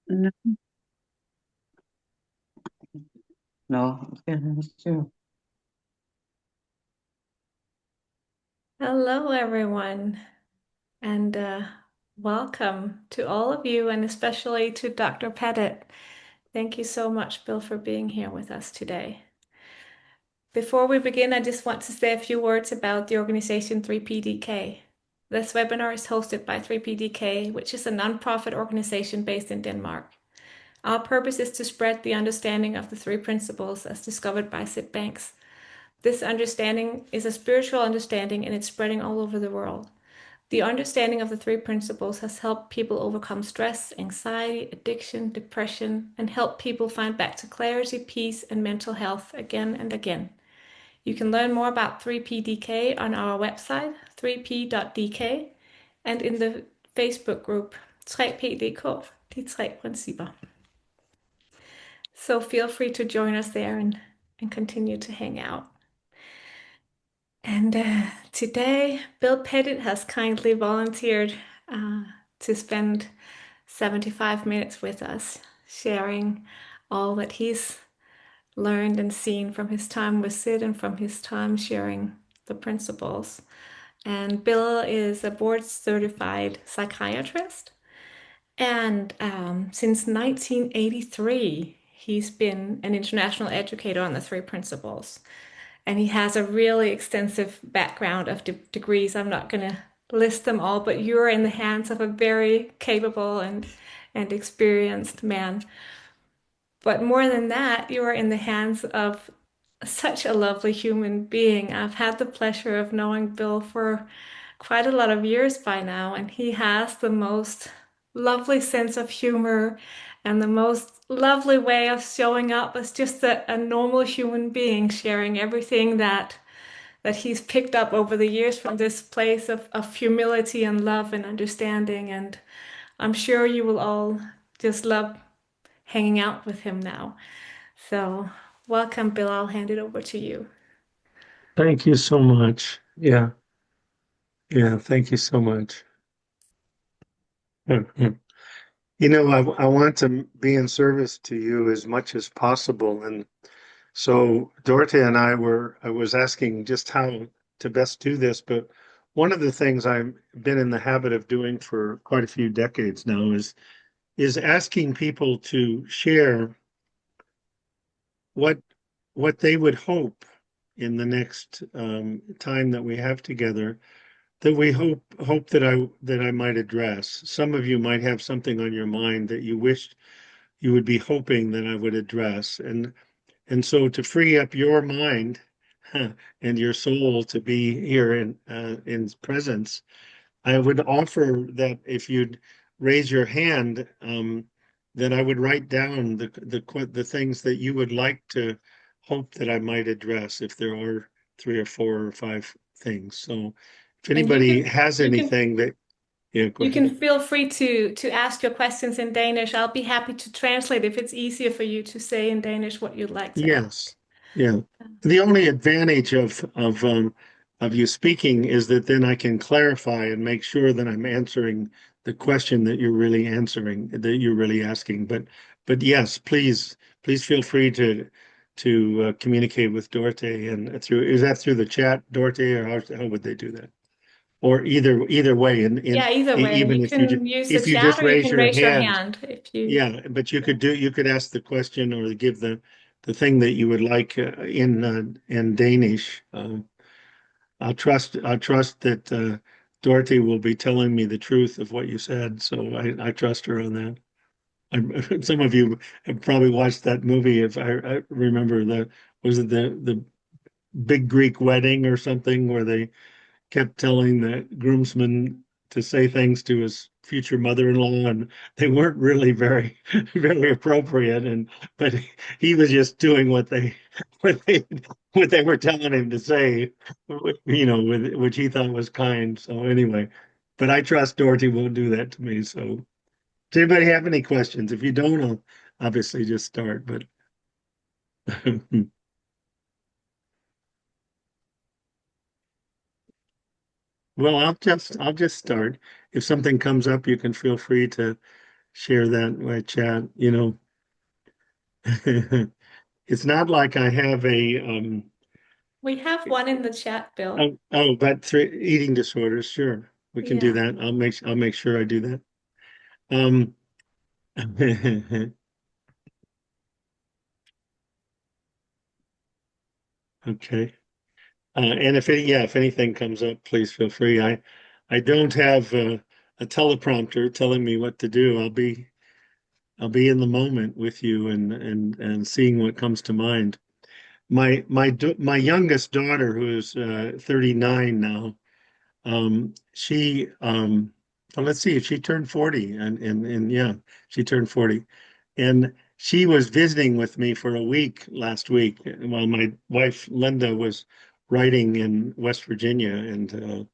No, no, okay, that's true. Hello, everyone, and welcome to all of you, and especially to Dr. Pettit. Thank you so much, Bill, for being here with us today. Before we begin, I just want to say a few words about the organization 3PDK. This webinar is hosted by 3PDK, which is a nonprofit organization based in Denmark. Our purpose is to spread the understanding of the three principles as discovered by Sid Banks. This understanding is a spiritual understanding and it's spreading all over the world. The understanding of the three principles has helped people overcome stress, anxiety, addiction, depression, and help people find back to clarity, peace, and mental health again and again. You can learn more about 3PDK on our website, 3p.dk, and in the Facebook group 3PDK, de tre principper. So feel free to join us there and continue to hang out. And today, Bill Pettit has kindly volunteered to spend 75 minutes with us, sharing all that he's learned and seen from his time with Sid and from his time sharing the principles. And Bill is a board certified psychiatrist. And since 1983, he's been an international educator on the three principles. And he has a really extensive background of degrees. I'm not going to list them all, but you're in the hands of a very capable and experienced man. But more than that, you are in the hands of such a lovely human being. I've had the pleasure of knowing Bill for quite a lot of years by now, and he has the most lovely sense of humor and the most lovely way of showing up as just a normal human being, sharing everything that he's picked up over the years from this place of humility and love and understanding. And I'm sure you will all just love hanging out with him now. So, welcome, Bill. I'll hand it over to you. Thank you so much. Yeah, yeah, thank you so much. I want to be in service to you as much as possible. And so Dorothy and I was asking just how to best do this, but one of the things I've been in the habit of doing for quite a few decades now is asking people to share what what they would hope in the next time that we have together that we hope that I might address. Some of you might have something on your mind that you wished you would be hoping that I would address. And so to free up your mind and your soul to be here in presence, I would offer that if you'd raise your hand, that I would write down the things that you would like to hope that I might address if there are three or four or five things. So if And you anybody can has you can anything that, yeah, go you ahead. can feel free to ask your questions in Danish. I'll be happy to translate if it's easier for you to say in Danish what you'd like to ask. Yes. Yeah. The only advantage of you speaking is that then I can clarify and make sure that I'm answering the question that you're really answering, that you're really asking. But yes, please feel free to communicate with Dorothy and through, is that through the chat, Dorothy, or how would they do that? Or either way, Yeah, either way, you even can use the if you chat just or you raise can your raise your hand. hand if you. Yeah, but you could ask the question or give the thing that you would like in Danish. I'll trust that Dorothy will be telling me the truth of what you said, so I trust her on that. Some of you have probably watched that movie. If I remember was it the Big Greek Wedding or something where they kept telling the groomsman to say things to his future mother-in-law, and they weren't really very, very appropriate. And but he was just doing what they what they were telling him to say, with which he thought was kind. So anyway, but I trust Dorothy won't do that to me. So, does anybody have any questions? If you don't, I'll obviously just start. But well, I'll just start. If something comes up, you can feel free to share that in my chat. You know, it's not like I have a We have one in the chat, Bill. but eating disorders. Sure, we can do Yeah. that. I'll make sure I do that. Um, okay. And if anything comes up, please feel free. I don't have a teleprompter telling me what to do. I'll be in the moment with you and seeing what comes to mind. My youngest daughter, who is 39 now, she well, let's see, she turned 40, and yeah, she turned 40, and she was visiting with me for a week last week while my wife Linda was writing in West Virginia, and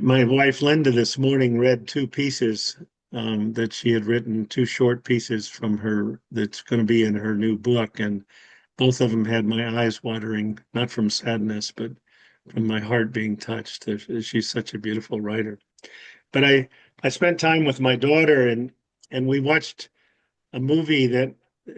my wife Linda this morning read two pieces that she had written, two short pieces from her that's going to be in her new book, and both of them had my eyes watering, not from sadness, but from my heart being touched. She's such a beautiful writer. But I spent time with my daughter, and we watched a movie that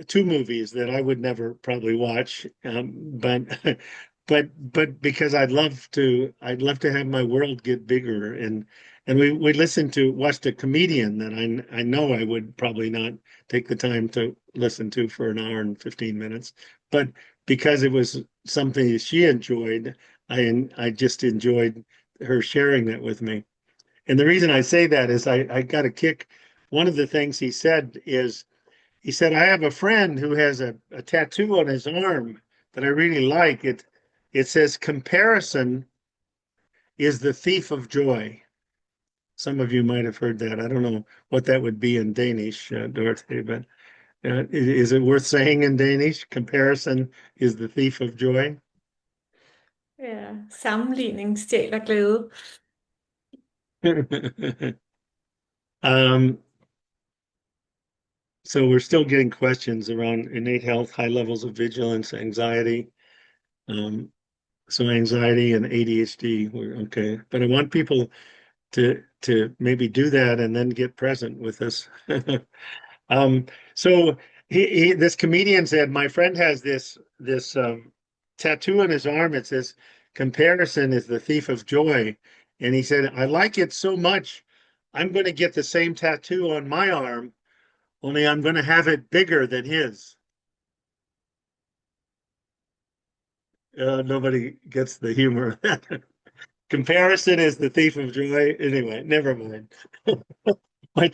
two movies that I would never probably watch, but but because I'd love to have my world get bigger, and we listened to watched a comedian that I know I would probably not take the time to listen to for an hour and 15 minutes, but because it was something she enjoyed, I just enjoyed her sharing that with me. And the reason I say that is I got a kick. One of the things he said is he said, I have a friend who has a tattoo on his arm that I really like. It says, comparison is the thief of joy. Some of you might have heard that. I don't know what that would be in Danish, Dorothy, but is it worth saying in Danish? Comparison is the thief of joy. Ja, sammenligning stjæler glæde. um, so we're still getting questions around innate health, high levels of vigilance, anxiety. So anxiety and ADHD, we're okay. But I want people to maybe do that and then get present with us. um, so this comedian said, my friend has this tattoo on his arm. It says, "Comparison is the thief of joy," and he said, "I like it so much, I'm going to get the same tattoo on my arm, only I'm going to have it bigger than his." Nobody gets the humor of that. Comparison is the thief of joy. Anyway, never mind. My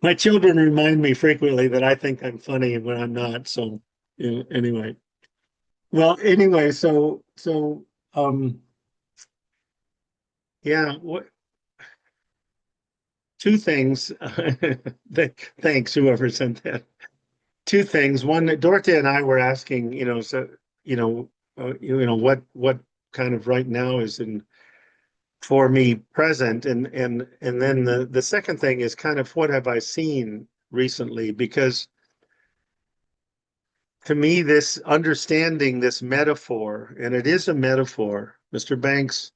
my children remind me frequently that I think I'm funny when I'm not. So anyway, well, anyway, yeah, two things. Thanks, whoever sent that. Two things. One, Dorothy and I were asking, what kind of right now is in for me present, and then the second thing is kind of what have I seen recently, because to me, this understanding this metaphor, and it is a metaphor, Mr. Banks,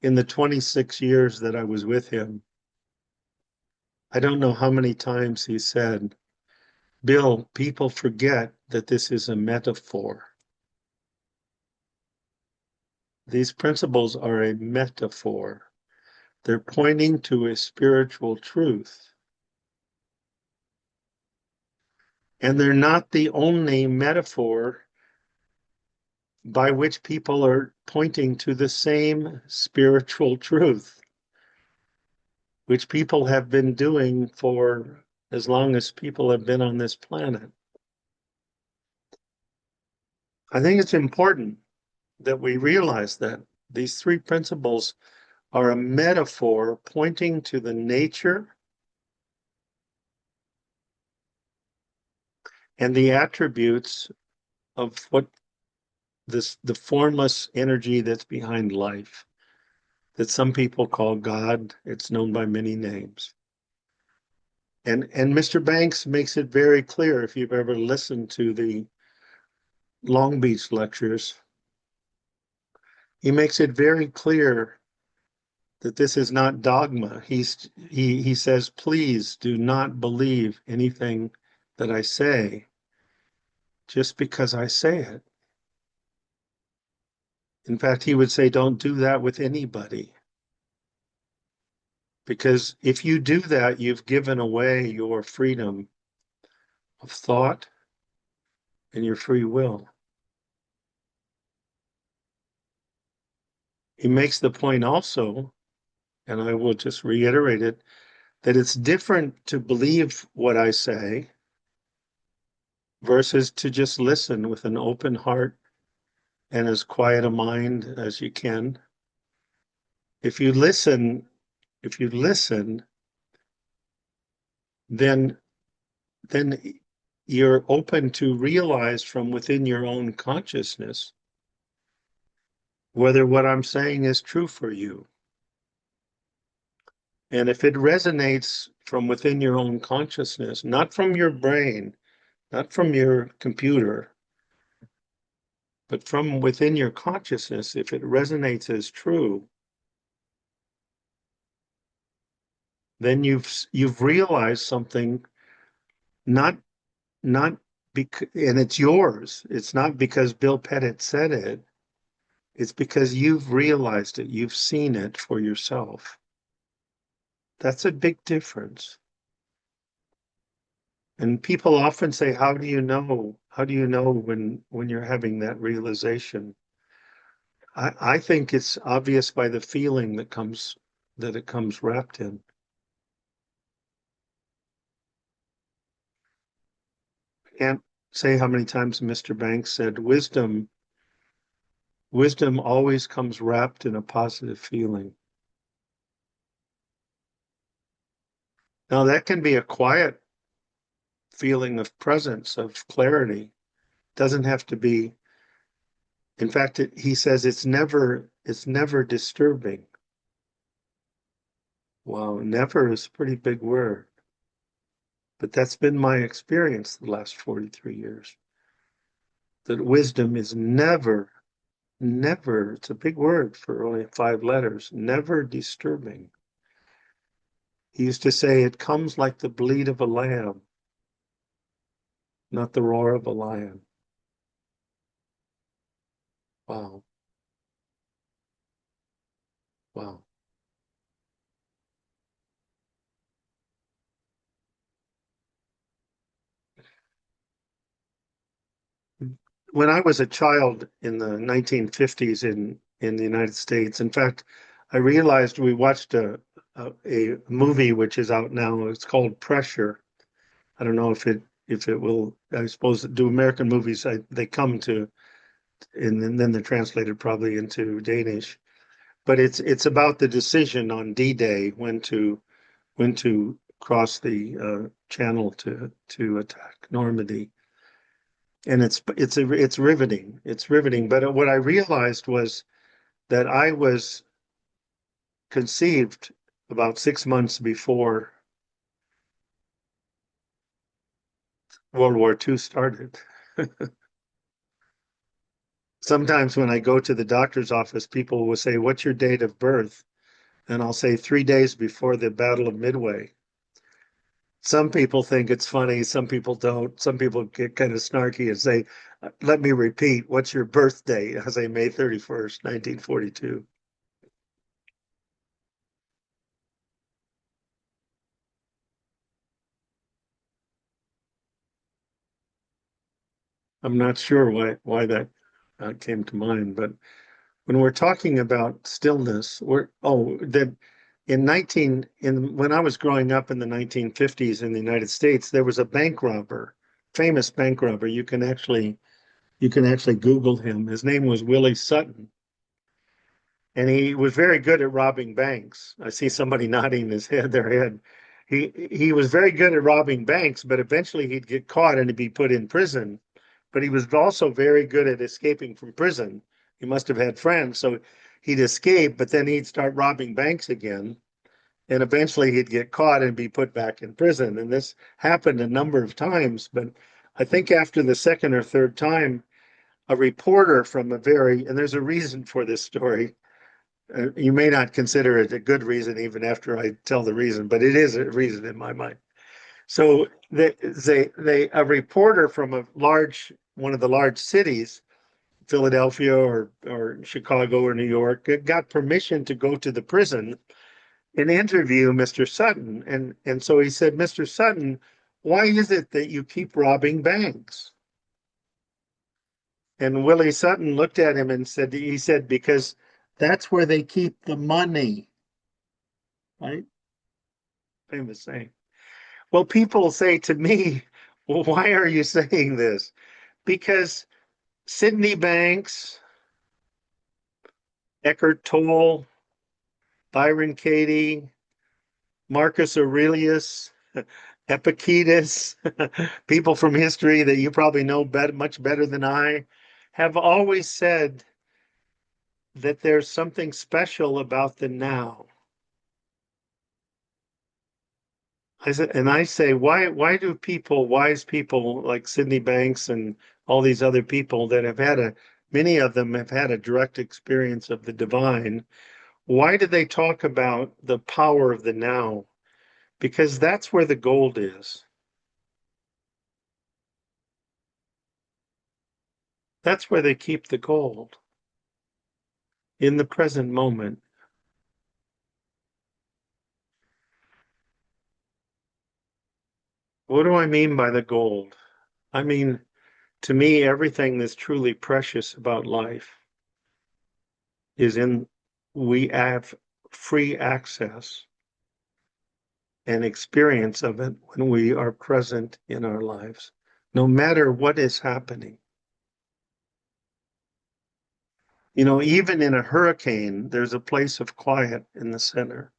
in the 26 years that I was with him, I don't know how many times he said, Bill, people forget that this is a metaphor. These principles are a metaphor. They're pointing to a spiritual truth. And they're not the only metaphor by which people are pointing to the same spiritual truth, which people have been doing for as long as people have been on this planet. I think it's important that we realize that these three principles are a metaphor pointing to the nature and the attributes of what the formless energy that's behind life, that some people call God. It's known by many names. And Mr. Banks makes it very clear, if you've ever listened to the Long Beach lectures, he makes it very clear that this is not dogma. He says, please do not believe anything that I say just because I say it. In fact, he would say, don't do that with anybody. Because if you do that, you've given away your freedom of thought and your free will. He makes the point also, and I will just reiterate it, that it's different to believe what I say versus to just listen with an open heart and as quiet a mind as you can. If you listen, then you're open to realize from within your own consciousness whether what I'm saying is true for you. And if it resonates from within your own consciousness, not from your brain, not from your computer, but from within your consciousness, if it resonates as true, then you've realized something, not because, and it's yours. It's not because Bill Pettit said it. It's because you've realized it. You've seen it for yourself. That's a big difference. And people often say, how do you know? How do you know when you're having that realization? I think it's obvious by the feeling that it comes wrapped in. I can't say how many times Mr. Banks said wisdom always comes wrapped in a positive feeling. Now that can be a quiet feeling of presence, of clarity. Doesn't have to be. In fact, he says it's never disturbing. Wow, never is a pretty big word. But that's been my experience the last 43 years. That wisdom is never, it's a big word for only 5 letters, never disturbing. He used to say it comes like the bleat of a lamb, not the roar of a lion. Wow. Wow. When I was a child in the 1950s in the United States, in fact, I realized we watched a movie which is out now. It's called Pressure. I don't know if it will. I suppose do American movies they come to, and then they're translated probably into Danish. But it's about the decision on D-Day when to cross the channel to attack Normandy. And it's riveting. It's riveting. But what I realized was that I was conceived about 6 months before World War II started. Sometimes when I go to the doctor's office, people will say, "What's your date of birth?" And I'll say 3 days before the Battle of Midway. Some people think it's funny, some people don't. Some people get kind of snarky and say, "Let me repeat, what's your birthday?" I say May 31st, 1942. I'm not sure why that came to mind, but when we're talking about stillness, that when I was growing up in the 1950s in the United States, there was a bank robber, famous bank robber. You can actually Google him. His name was Willie Sutton, and he was very good at robbing banks. I see somebody nodding their head. He was very good at robbing banks, but eventually he'd get caught and he'd be put in prison. But he was also very good at escaping from prison. He must have had friends, so he'd escape, but then he'd start robbing banks again, and eventually he'd get caught and be put back in prison. And this happened a number of times, but I think after the second or third time, a reporter from and there's a reason for this story, You may not consider it a good reason even after I tell the reason, but it is a reason in my mind. So a reporter from one of the large cities, Philadelphia or Chicago or New York, got permission to go to the prison and interview Mr. Sutton. And so he said, Mr. Sutton, why is it that you keep robbing banks? And Willie Sutton looked at him and he said, because that's where they keep the money, right? Famous saying. Well, people say to me, well, why are you saying this? Because Sydney Banks, Eckhart Tolle, Byron Katie, Marcus Aurelius, Epictetus, people from history that you probably know much better than I, have always said that there's something special about the now. I say, why do wise people like Sydney Banks and all these other people that many of them have had a direct experience of the divine, why do they talk about the power of the now? Because that's where the gold is. That's where they keep the gold, in the present moment. What do I mean by the gold? I mean, to me, everything that's truly precious about life we have free access and experience of it when we are present in our lives, no matter what is happening. You know, even in a hurricane, there's a place of quiet in the center.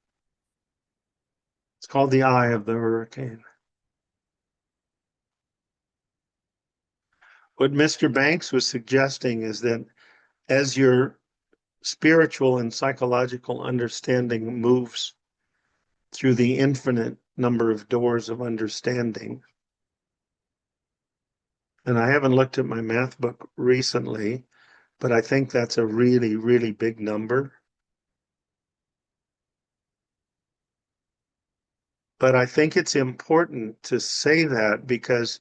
It's called the eye of the hurricane. What Mr. Banks was suggesting is that as your spiritual and psychological understanding moves through the infinite number of doors of understanding, and I haven't looked at my math book recently, but I think that's a really, really big number. But I think it's important to say that because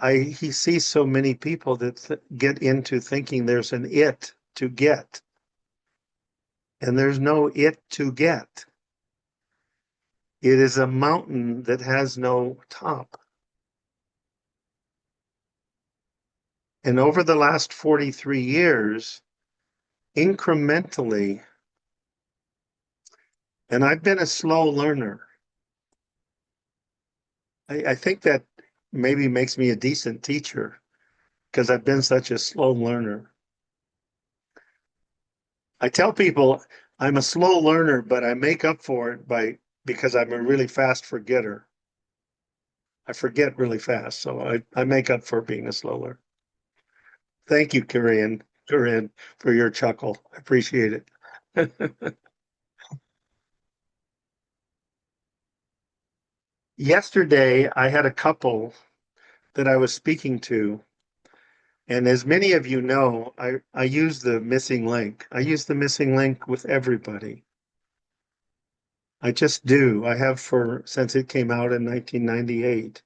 he sees so many people that get into thinking there's an it to get. And there's no it to get. It is a mountain that has no top. And over the last 43 years, incrementally, and I've been a slow learner. I think that maybe makes me a decent teacher because I've been such a slow learner. I tell people I'm a slow learner, but I make up for it because I'm a really fast forgetter. I forget really fast, so I make up for being a slow learner. Thank you, Corinne, for your chuckle. I appreciate it. Yesterday, I had a couple that I was speaking to, and as many of you know, I use the missing link. I use the missing link with everybody. I just do. I have since it came out in 1998.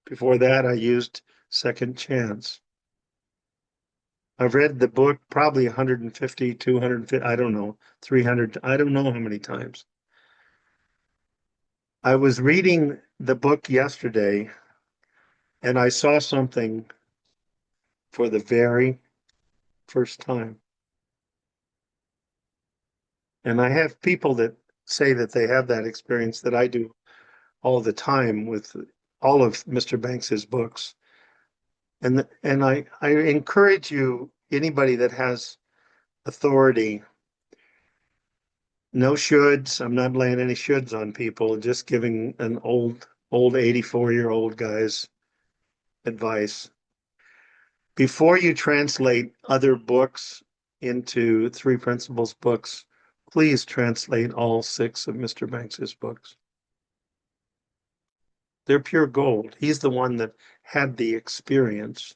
Before that, I used Second Chance. I've read the book probably 150, 250, I don't know, 300, I don't know how many times. I was reading the book yesterday and I saw something for the very first time. And I have people that say that they have that experience that I do all the time with all of Mr. Banks's books. And I encourage you, anybody that has authority, no shoulds. I'm not laying any shoulds on people, just giving an old 84-year-old guy's advice. Before you translate other books into Three Principles books, please translate all 6 of Mr. Banks's books. They're pure gold. He's the one that had the experience.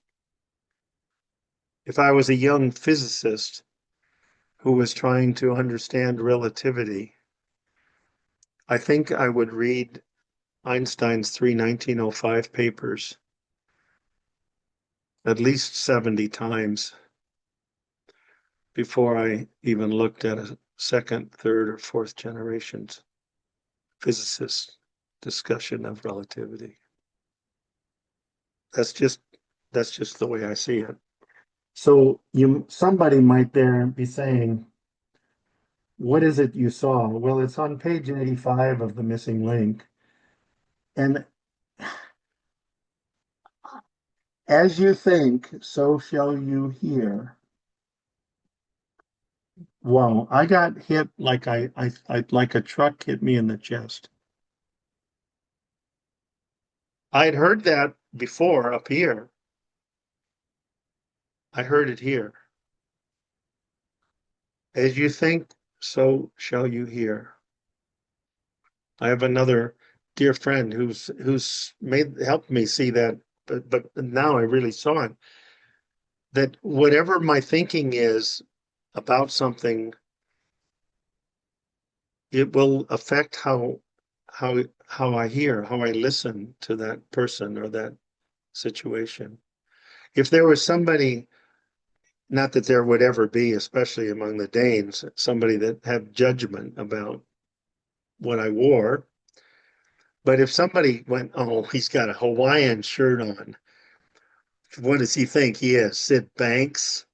If I was a young physicist who was trying to understand relativity, I think I would read Einstein's 1905 papers at least 70 times before I even looked at a second, third, or fourth generation's physicist discussion of relativity. That's just the way I see it. So somebody might there be saying, what is it you saw? Well, it's on page 85 of the missing link. And as you think, so shall you hear. Wow, I got hit like I like a truck hit me in the chest. I'd heard that before up here. I heard it here. As you think, so shall you hear. I have another dear friend who's helped me see that, but now I really saw it. That whatever my thinking is about something, it will affect how I hear, how I listen to that person or that situation. If there was somebody, not that there would ever be, especially among the Danes, somebody that had judgment about what I wore, but if somebody went, oh, he's got a Hawaiian shirt on, what does he think he is, Sid Banks?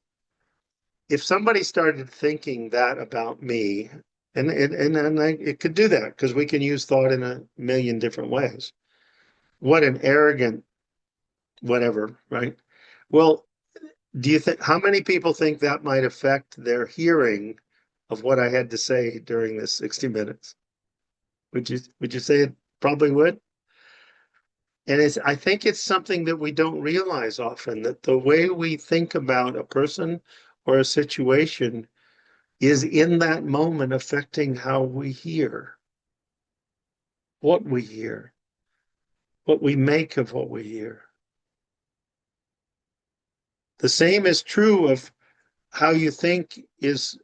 If somebody started thinking that about me, it could do that because we can use thought in a million different ways. What an arrogant whatever, right? Well, do you think how many people think that might affect their hearing of what I had to say during this 60 minutes? Would you say it probably would? And I think it's something that we don't realize often, that the way we think about a person or a situation is in that moment affecting how we hear, what we hear, what we make of what we hear. The same is true of how you think is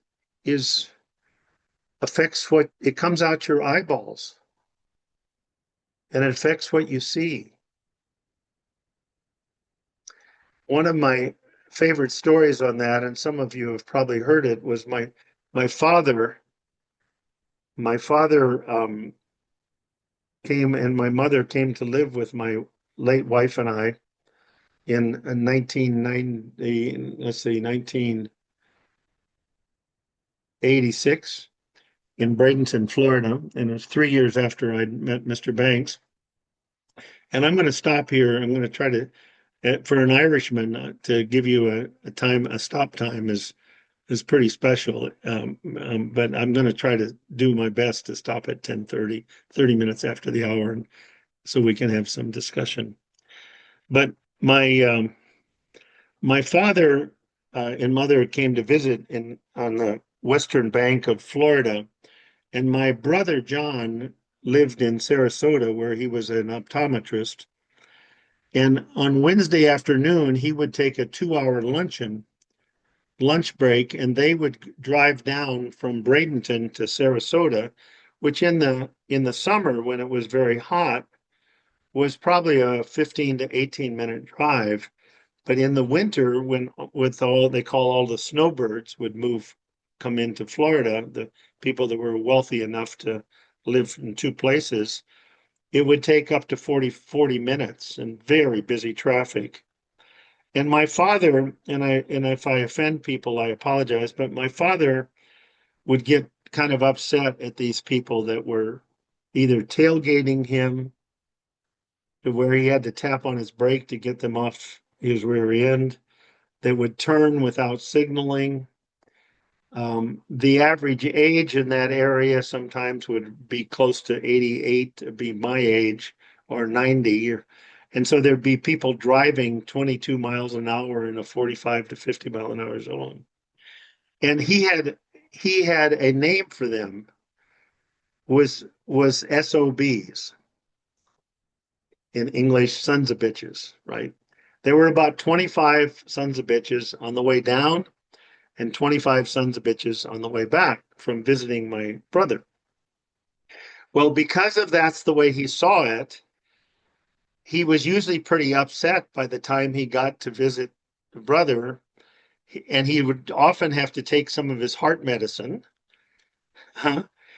affects what it comes out your eyeballs, and it affects what you see. One of my favorite stories on that, and some of you have probably heard it, was my father. My father came, and my mother came to live with my late wife and I in 1990, let's see, 1986 in Bradenton, Florida. And it was 3 years after I'd met Mr. Banks. And I'm going to stop here. I'm going to try to, for an Irishman, to give you a stop time is pretty special. But I'm going to try to do my best to stop at 10:30, 30 minutes after the hour, and so we can have some discussion. But my father and mother came to visit on the western bank of Florida, and my brother John lived in Sarasota, where he was an optometrist. And on Wednesday afternoon, he would take a 2-hour lunch break, and they would drive down from Bradenton to Sarasota, which in the summer when it was very hot was probably a 15 to 18-minute drive. But in the winter, when with all they call all the snowbirds would come into Florida, the people that were wealthy enough to live in two places, it would take up to 40 minutes and very busy traffic. And my father, and if I offend people, I apologize, but my father would get kind of upset at these people that were either tailgating him to where he had to tap on his brake to get them off his rear end, that would turn without signaling. The average age in that area sometimes would be close to 88, to be my age, or 90. And so there'd be people driving 22 miles an hour in a 45 to 50 mile an hour zone. And he had a name for them, was SOBs, in English, sons of bitches, right? There were about 25 sons of bitches on the way down, and 25 sons of bitches on the way back from visiting my brother. Well, because of that's the way he saw it, he was usually pretty upset by the time he got to visit the brother, and he would often have to take some of his heart medicine.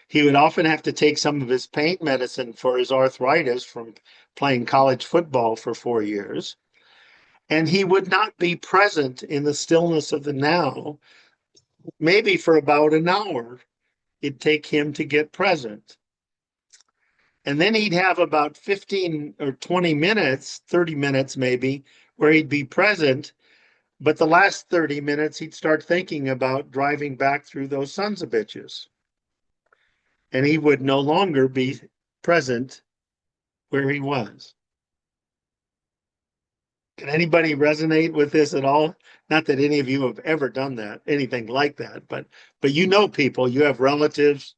He would often have to take some of his pain medicine for his arthritis from playing college football for 4 years. And he would not be present in the stillness of the now, maybe for about an hour. It'd take him to get present. And then he'd have about 15 or 20 minutes, 30 minutes maybe, where he'd be present. But the last 30 minutes, he'd start thinking about driving back through those sons of bitches. And he would no longer be present where he was. Can anybody resonate with this at all? Not that any of you have ever done that, anything like that, but you know people, you have relatives,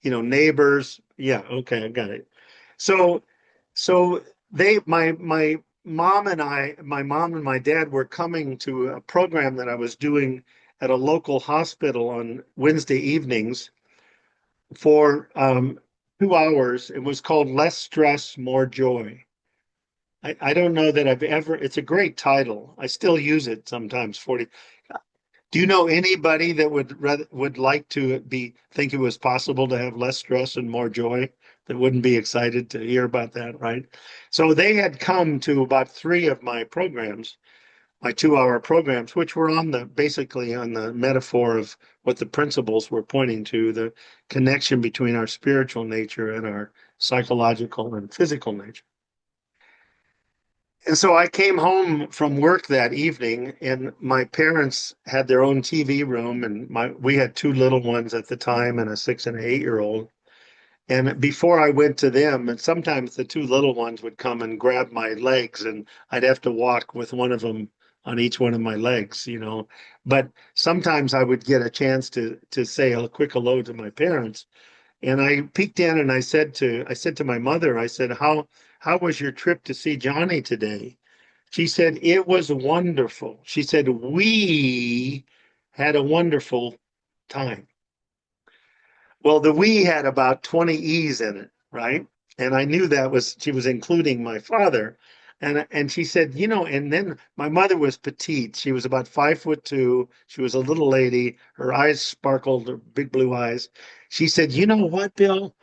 neighbors. Yeah, okay, I got it. So my mom and my dad were coming to a program that I was doing at a local hospital on Wednesday evenings for 2 hours. It was called Less Stress, More Joy. I don't know that I've ever, it's a great title. I still use it sometimes. Do you know anybody that would like to think it was possible to have less stress and more joy, that wouldn't be excited to hear about that, right? So they had come to about 3 of my programs, my 2-hour programs, which were basically on the metaphor of what the principles were pointing to, the connection between our spiritual nature and our psychological and physical nature. And so I came home from work that evening, and my parents had their own TV room, and we had 2 little ones at the time and a 6 and an 8-year-old. And before I went to them, and sometimes the 2 little ones would come and grab my legs, and I'd have to walk with one of them on each one of my legs, But sometimes I would get a chance to say a quick hello to my parents. And I peeked in and I said to my mother, I said, how was your trip to see Johnny today? She said, it was wonderful. She said, we had a wonderful time. Well, the we had about 20 E's in it, right? And I knew she was including my father. And she said, and then my mother was petite. She was about 5'2". She was a little lady. Her eyes sparkled, her big blue eyes. She said, you know what, Bill?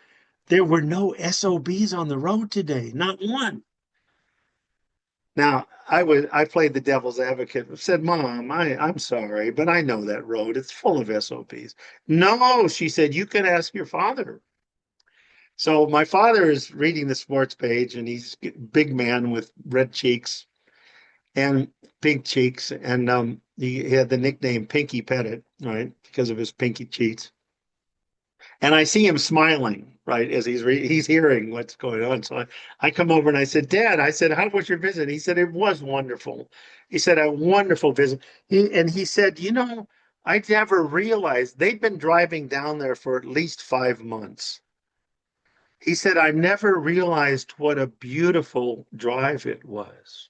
There were no SOBs on the road today, not one. Now, I played the devil's advocate, said, Mom, I'm sorry, but I know that road. It's full of SOBs. No, she said, you can ask your father. So my father is reading the sports page, and he's a big man with red cheeks and pink cheeks. And he had the nickname Pinky Pettit, right, because of his pinky cheeks. And I see him smiling, right, as he's hearing what's going on. So I come over and I said, Dad, I said, how was your visit? He said, it was wonderful. He said, a wonderful visit. He said, I never realized they'd been driving down there for at least 5 months. He said, I never realized what a beautiful drive it was.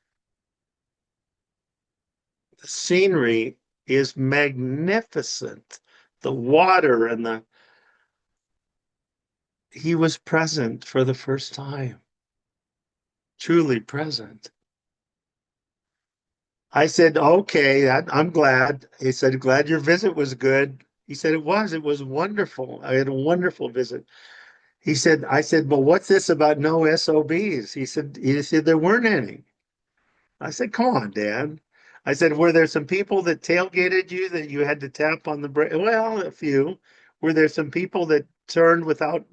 The scenery is magnificent. The water and he was present for the first time, truly present. I said, okay, I'm glad. He said, glad your visit was good. He said, it was wonderful. I had a wonderful visit. I said, well, what's this about no SOBs? He said, there weren't any. I said, come on, Dad. I said, were there some people that tailgated you that you had to tap on the brake? Well, a few. Were there some people that turned without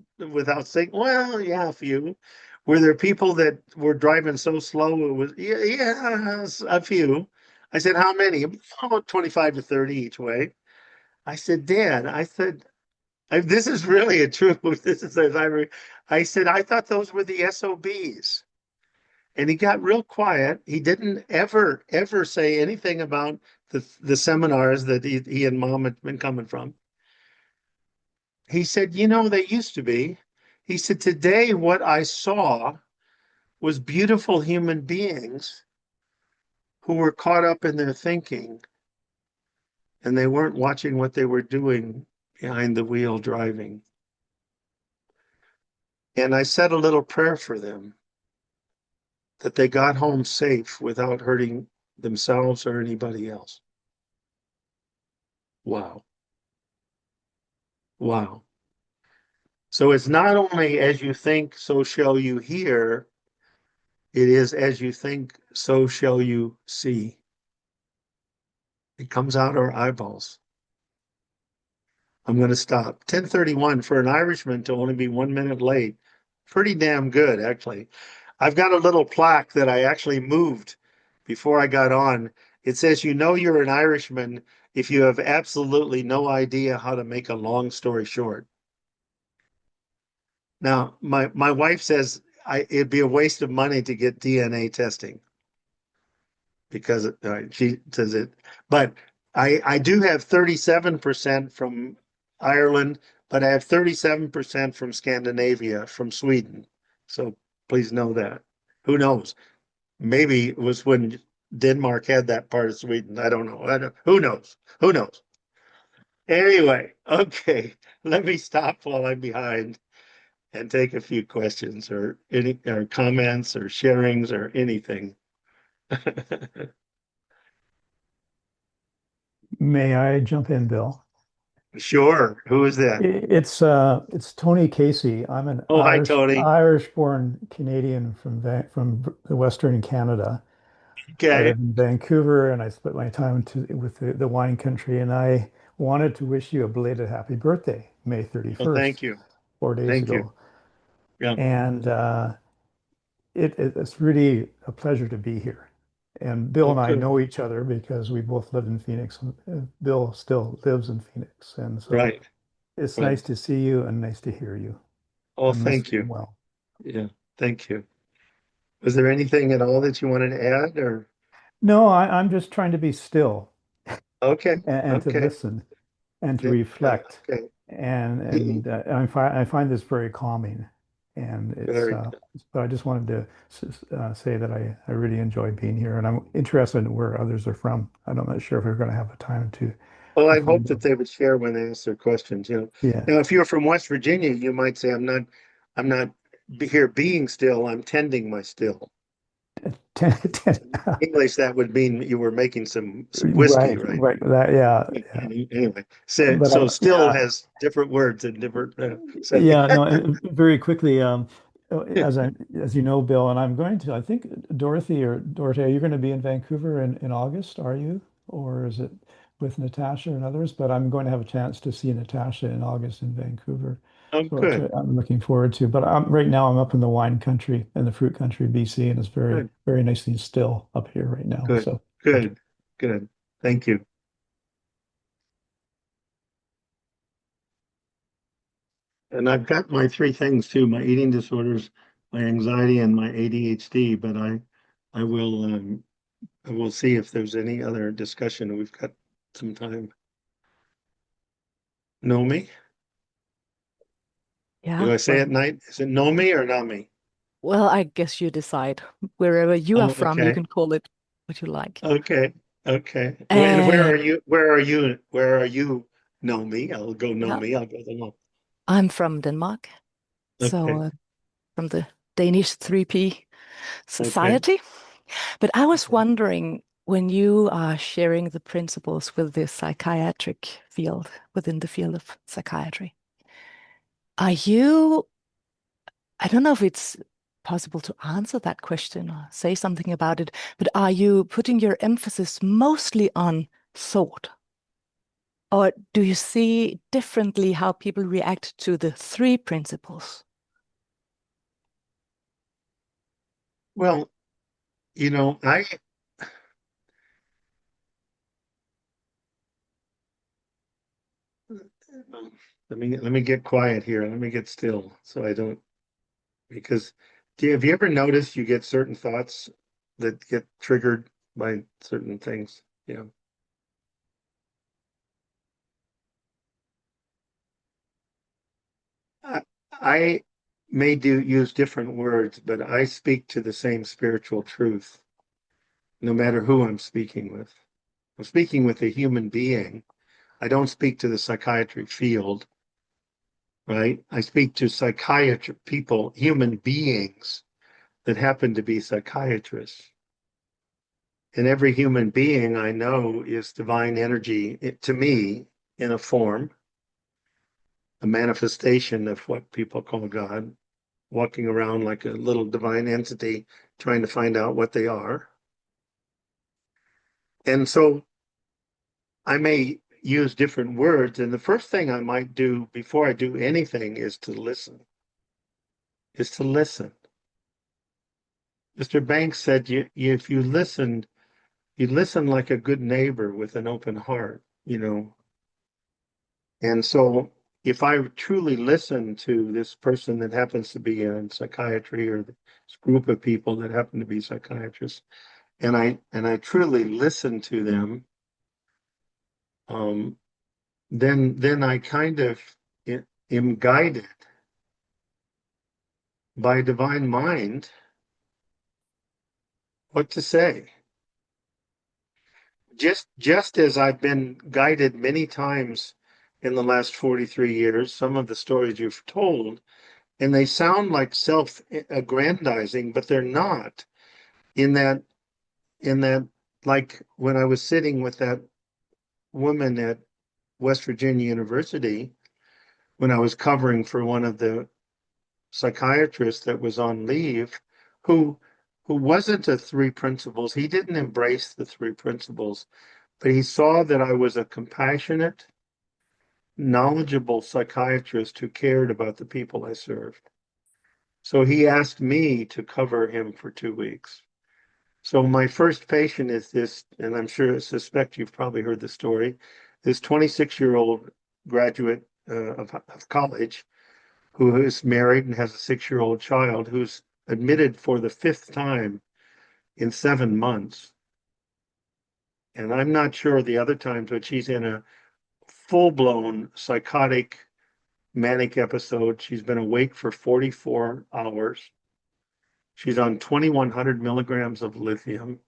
saying? Well, yeah, a few. Were there people that were driving so slow it was? Yeah, a few. I said, how many? About 25 to 30 each way. I said, Dad, this is really a truth. This is as I said, I thought those were the SOBs. And he got real quiet. He didn't ever say anything about the seminars that he and Mom had been coming from. He said, they used to be. He said, today what I saw was beautiful human beings who were caught up in their thinking and they weren't watching what they were doing behind the wheel driving. And I said a little prayer for them, that they got home safe without hurting themselves or anybody else. Wow. Wow. So it's not only as you think, so shall you hear. It is as you think, so shall you see. It comes out our eyeballs. I'm going to stop. 10:31 for an Irishman to only be 1 minute late. Pretty damn good, actually. I've got a little plaque that I actually moved before I got on. It says, you know you're an Irishman if you have absolutely no idea how to make a long story short. Now, my wife says it'd be a waste of money to get DNA testing because she says it. But I do have 37% from Ireland, but I have 37% from Scandinavia, from Sweden. So please know that. Who knows? Maybe it was when Denmark had that part of Sweden. I don't know. Who knows? Who knows? Anyway, okay. Let me stop while I'm behind and take a few questions or any or comments or sharings or anything. May I jump in, Bill? Sure. Who is that? It's Tony Casey. I'm an Oh, hi, Tony. Irish-born Canadian from the Western Canada. I Okay. live in Vancouver, and I split my time with the wine country. And I wanted to wish you a belated happy birthday, May Well, 31st, thank you. 4 days Thank you. ago. Yeah. And it's really a pleasure to be here. And Bill Oh, and I good. know each other because we both lived in Phoenix. Bill still lives in Phoenix, and so Right. it's Right. nice to see you and nice to hear you. Oh, I'm thank listening you. well. Yeah. Thank you. Was there anything at all that you wanted to add or? No, I'm just trying to be still Okay. and to Okay. listen and to Yeah. reflect. Okay. And I find this very calming. And Very good. but I just wanted to say that I really enjoy being here, and I'm interested in where others are from. I'm not sure if we're going to have a time Well, to I hope find that out. they would share when they ask their questions, you know. Yeah. Now, if you're from West Virginia, you might say, I'm not here being still, I'm tending my still. English, that would mean you were making some whiskey, Right, right? right. That, yeah, yeah. Anyway, so But still has different words and different setting. yeah, no, very quickly, as you know, Bill, and I think Dorothy, are you going to be in Vancouver in August, are you? Or is it with Natasha and others? But I'm going to have a chance to see Natasha in August in Vancouver. Oh, So good, I'm looking forward to. But right now I'm up in the wine country and the fruit country, BC, and it's very, good, very nicely still up here right now. good, So thank you. good, good. Thank you. And I've got my three things too, my eating disorders, my anxiety, and my ADHD, but I will I will see if there's any other discussion. We've got some time. Know me? Do Yeah, I say at night? Is it know me or not me? well, I guess you decide. Wherever you are Oh, from, you okay. can call it what you like. Okay. Okay. And where Uh, are you? Where are you? Where are you? Know me. I'll go know yeah, me. I'll go the know. I'm from Denmark, so Okay. from the Danish 3P Okay. society. But I was Okay. wondering when you are sharing the principles with the psychiatric field, within the field of psychiatry, are you, I don't know if it's possible to answer that question or say something about it, but are you putting your emphasis mostly on thought? Or do you see differently how people react to the three principles? Well, I let me get quiet here. Let me get still so I don't because have you ever noticed you get certain thoughts that get triggered by certain things? Yeah. I may use different words, but I speak to the same spiritual truth, no matter who I'm speaking with. I'm speaking with a human being. I don't speak to the psychiatry field, right? I speak to psychiatry people, human beings that happen to be psychiatrists. And every human being I know is divine energy to me in a form, a manifestation of what people call God, walking around like a little divine entity, trying to find out what they are. And so I may use different words. And the first thing I might do before I do anything is to listen. Mr. Banks said, if you listened, you listen like a good neighbor with an open heart, you know. And so if I truly listen to this person that happens to be in psychiatry, or this group of people that happen to be psychiatrists, and I truly listen to them, then I kind of am guided by divine mind what to say. Just as I've been guided many times in the last 43 years, some of the stories you've told, and they sound like self-aggrandizing, but they're not. In that, like when I was sitting with that woman at West Virginia University, when I was covering for one of the psychiatrists that was on leave, who wasn't a three principles. He didn't embrace the three principles, but he saw that I was a compassionate, knowledgeable psychiatrist who cared about the people I served. So he asked me to cover him for 2 weeks. So my first patient is this, and I'm sure, suspect you've probably heard the story, this 26-year-old graduate of college who is married and has a 6-year-old child, who's admitted for the 5th time in 7 months. And I'm not sure the other times, but she's in a full-blown psychotic manic episode. She's been awake for 44 hours. She's on 2,100 milligrams of lithium.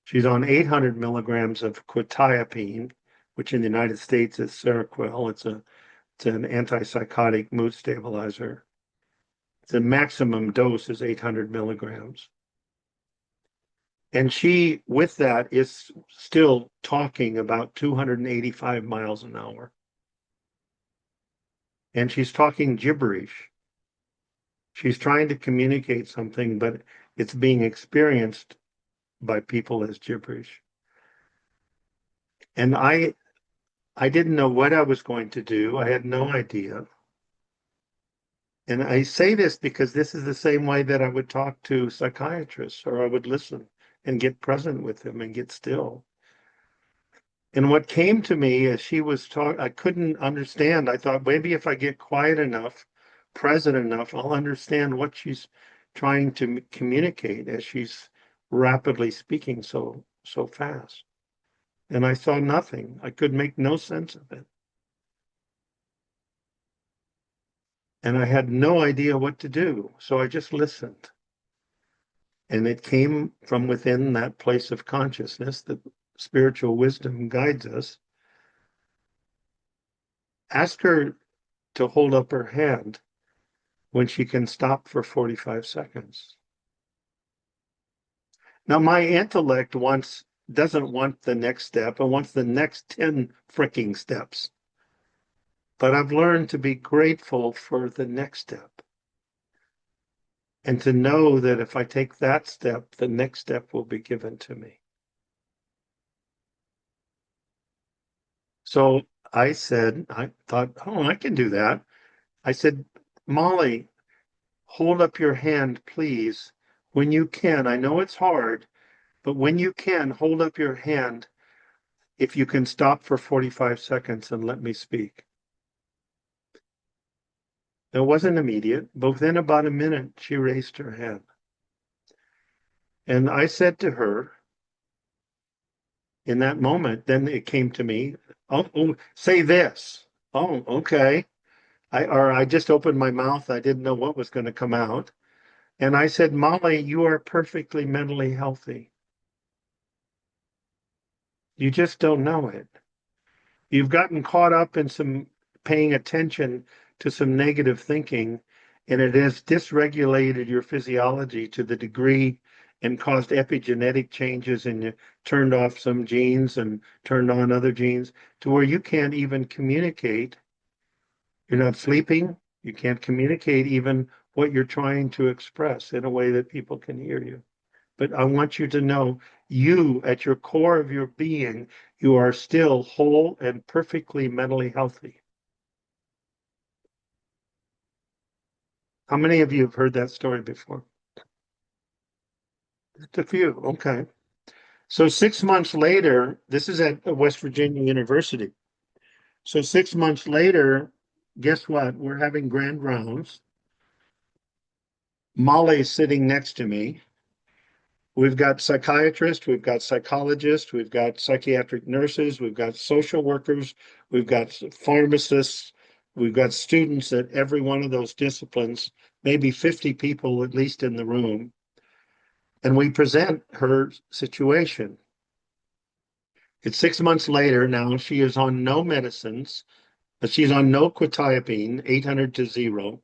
She's on 800 milligrams of quetiapine, which in the United States is Seroquel. It's an antipsychotic mood stabilizer. The maximum dose is 800 milligrams. And she, with that, is still talking about 285 miles an hour. And she's talking gibberish. She's trying to communicate something, but it's being experienced by people as gibberish. And I didn't know what I was going to do. I had no idea. And I say this because this is the same way that I would talk to psychiatrists, or I would listen and get present with them and get still. And what came to me as she was talking, I couldn't understand. I thought maybe if I get quiet enough, present enough, I'll understand what she's trying to communicate as she's rapidly speaking so fast. And I saw nothing. I could make no sense of it. And I had no idea what to do. So I just listened. And it came from within that place of consciousness that spiritual wisdom guides us. Ask her to hold up her hand when she can stop for 45 seconds. Now, my intellect doesn't want the next step. It wants the next 10 freaking steps. But I've learned to be grateful for the next step. And to know that if I take that step, the next step will be given to me. So I thought, oh, I can do that. I said, Molly, hold up your hand, please, when you can. I know it's hard, but when you can, hold up your hand if you can stop for 45 seconds and let me speak. It wasn't immediate, but within about a minute, she raised her hand. And I said to her, in that moment, then it came to me, oh, say this. Oh, okay. I just opened my mouth. I didn't know what was going to come out. And I said, Molly, you are perfectly mentally healthy. You just don't know it. You've gotten caught up in some paying attention to some negative thinking, and it has dysregulated your physiology to the degree and caused epigenetic changes, and you turned off some genes and turned on other genes to where you can't even communicate. You're not sleeping. You can't communicate even what you're trying to express in a way that people can hear you. But I want you to know, you, at your core of your being, you are still whole and perfectly mentally healthy. How many of you have heard that story before? Just a few. Okay. So 6 months later, this is at West Virginia University. So 6 months later, guess what? We're having grand rounds. Molly's sitting next to me. We've got psychiatrists, we've got psychologists, we've got psychiatric nurses, we've got social workers, we've got pharmacists, we've got students at every one of those disciplines, maybe 50 people at least in the room. And we present her situation. It's 6 months later now. She is on no medicines. She's on no quetiapine, 800 to 0.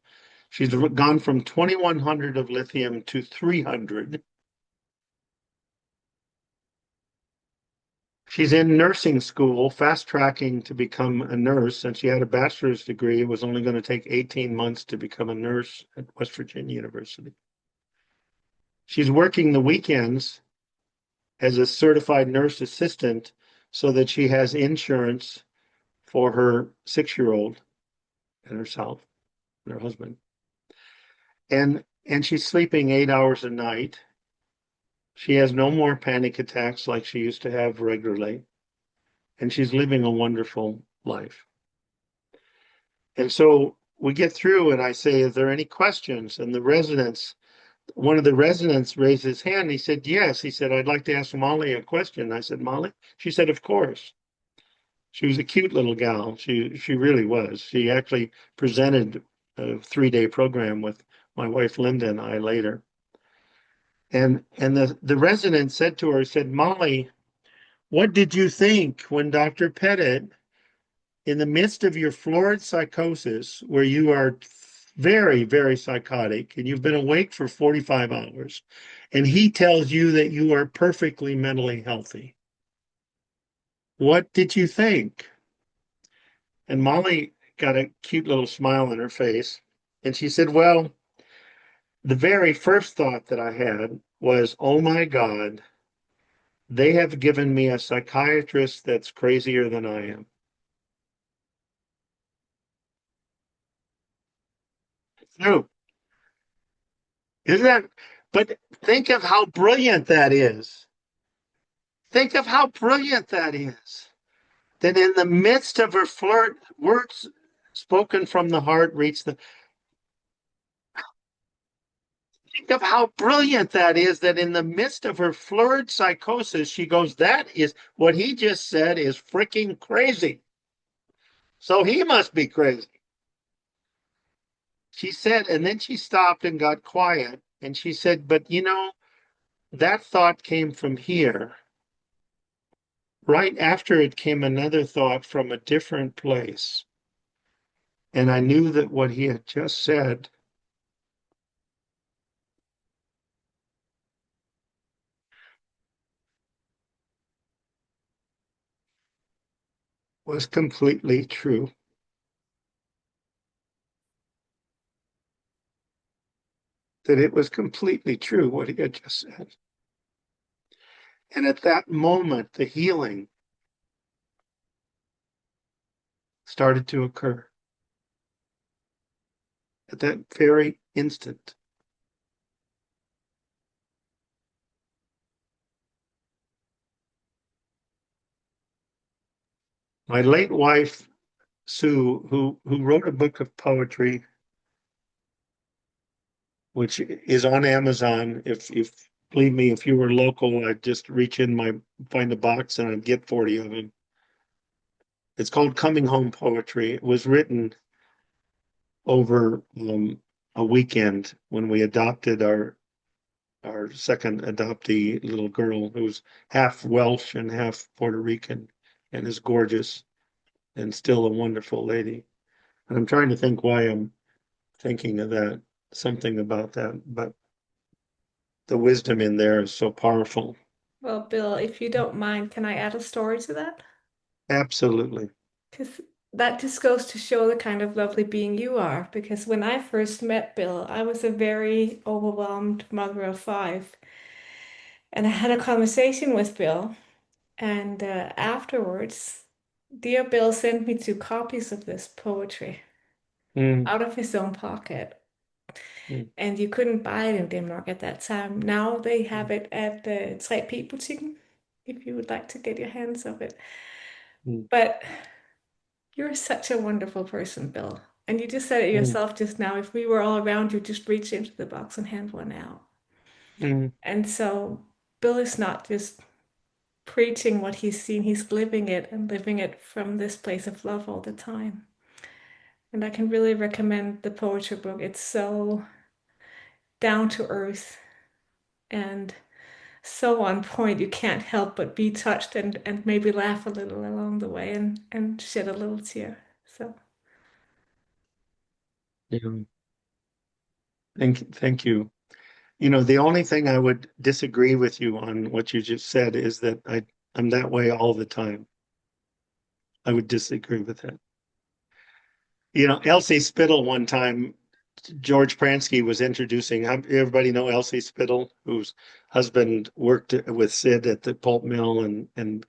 She's gone from 2,100 of lithium to 300. She's in nursing school, fast tracking to become a nurse, and she had a bachelor's degree. It was only going to take 18 months to become a nurse at West Virginia University. She's working the weekends as a certified nurse assistant so that she has insurance for her 6-year-old and herself and her husband. And she's sleeping 8 hours a night. She has no more panic attacks like she used to have regularly. And she's living a wonderful life. And so we get through and I say, is there any questions? And one of the residents raised his hand. He said, yes. He said, I'd like to ask Molly a question. I said, Molly? She said, of course. She was a cute little gal. She really was. She actually presented a 3-day program with my wife, Linda, and I later. And the resident said to her, said, Molly, what did you think when Dr. Pettit, in the midst of your florid psychosis, where you are very, very psychotic and you've been awake for 45 hours, and he tells you that you are perfectly mentally healthy? What did you think? And Molly got a cute little smile on her face. And she said, well, the very first thought that I had was, oh my God, they have given me a psychiatrist that's crazier than I am. True. Isn't that? But think of how brilliant that is. Think of how brilliant that is. That in the midst of her flirt, words spoken from the heart reach the. Think of how brilliant that is, that in the midst of her florid psychosis, she goes, that is what he just said is freaking crazy. So he must be crazy. She said, and then she stopped and got quiet. And she said, but you know, that thought came from here. Right after it came another thought from a different place. And I knew that what he had just said was completely true. That it was completely true what he had just said. And at that moment, the healing started to occur. At that very instant. My late wife, Sue, who wrote a book of poetry, which is on Amazon. If believe me, if you were local, I'd just reach in find a box and I'd get 40 of them. It's called Coming Home Poetry. It was written over a weekend when we adopted our our second adoptee little girl, who's half Welsh and half Puerto Rican and is gorgeous and still a wonderful lady. And I'm trying to think why I'm thinking of that, something about that, but the wisdom in there is so powerful. Well, Bill, if you don't mind, can I add a story to that? Absolutely. Because that just goes to show the kind of lovely being you are. Because when I first met Bill, I was a very overwhelmed mother of five. And I had a conversation with Bill, and afterwards, dear Bill sent me 2 copies of this poetry Mm, out of his own pocket. mm, And you couldn't buy it in Denmark at that time. Now they have it at the Tre Principper, if you would like to get your hands of it. mm, But you're such a wonderful person, Bill. And you just said it mm, yourself just now. If we were all around you, just reach into the box and hand one out. mm, And so Bill is not just preaching what he's seen, he's living it and living it from this place of love all the time. And I can really recommend the poetry book. It's so down to earth and so on point. You can't help but be touched and maybe laugh a little along the way and shed a little tear. So yeah. Thank you. You know, the only thing I would disagree with you on what you just said is that I'm that way all the time. I would disagree with that. You know, Elsie Spittle one time, George Pransky was introducing, everybody know Elsie Spittle, whose husband worked with Sid at the pulp mill and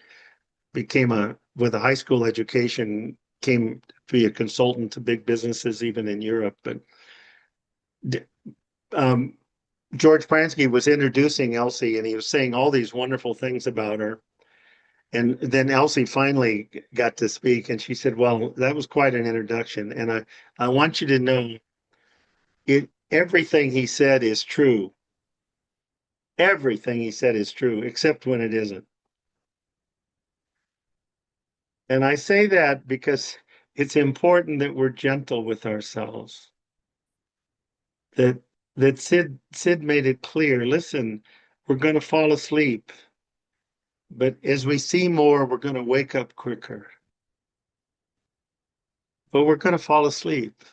became with a high school education, came to be a consultant to big businesses, even in Europe. But um, George Pransky was introducing Elsie and he was saying all these wonderful things about her. And then Elsie finally got to speak and she said, well, that was quite an introduction. And I want you to know everything he said is true. Everything he said is true, except when it isn't. And I say that because it's important that we're gentle with ourselves. That Sid made it clear, listen, we're going to fall asleep. But as we see more, we're going to wake up quicker. But we're going to fall asleep.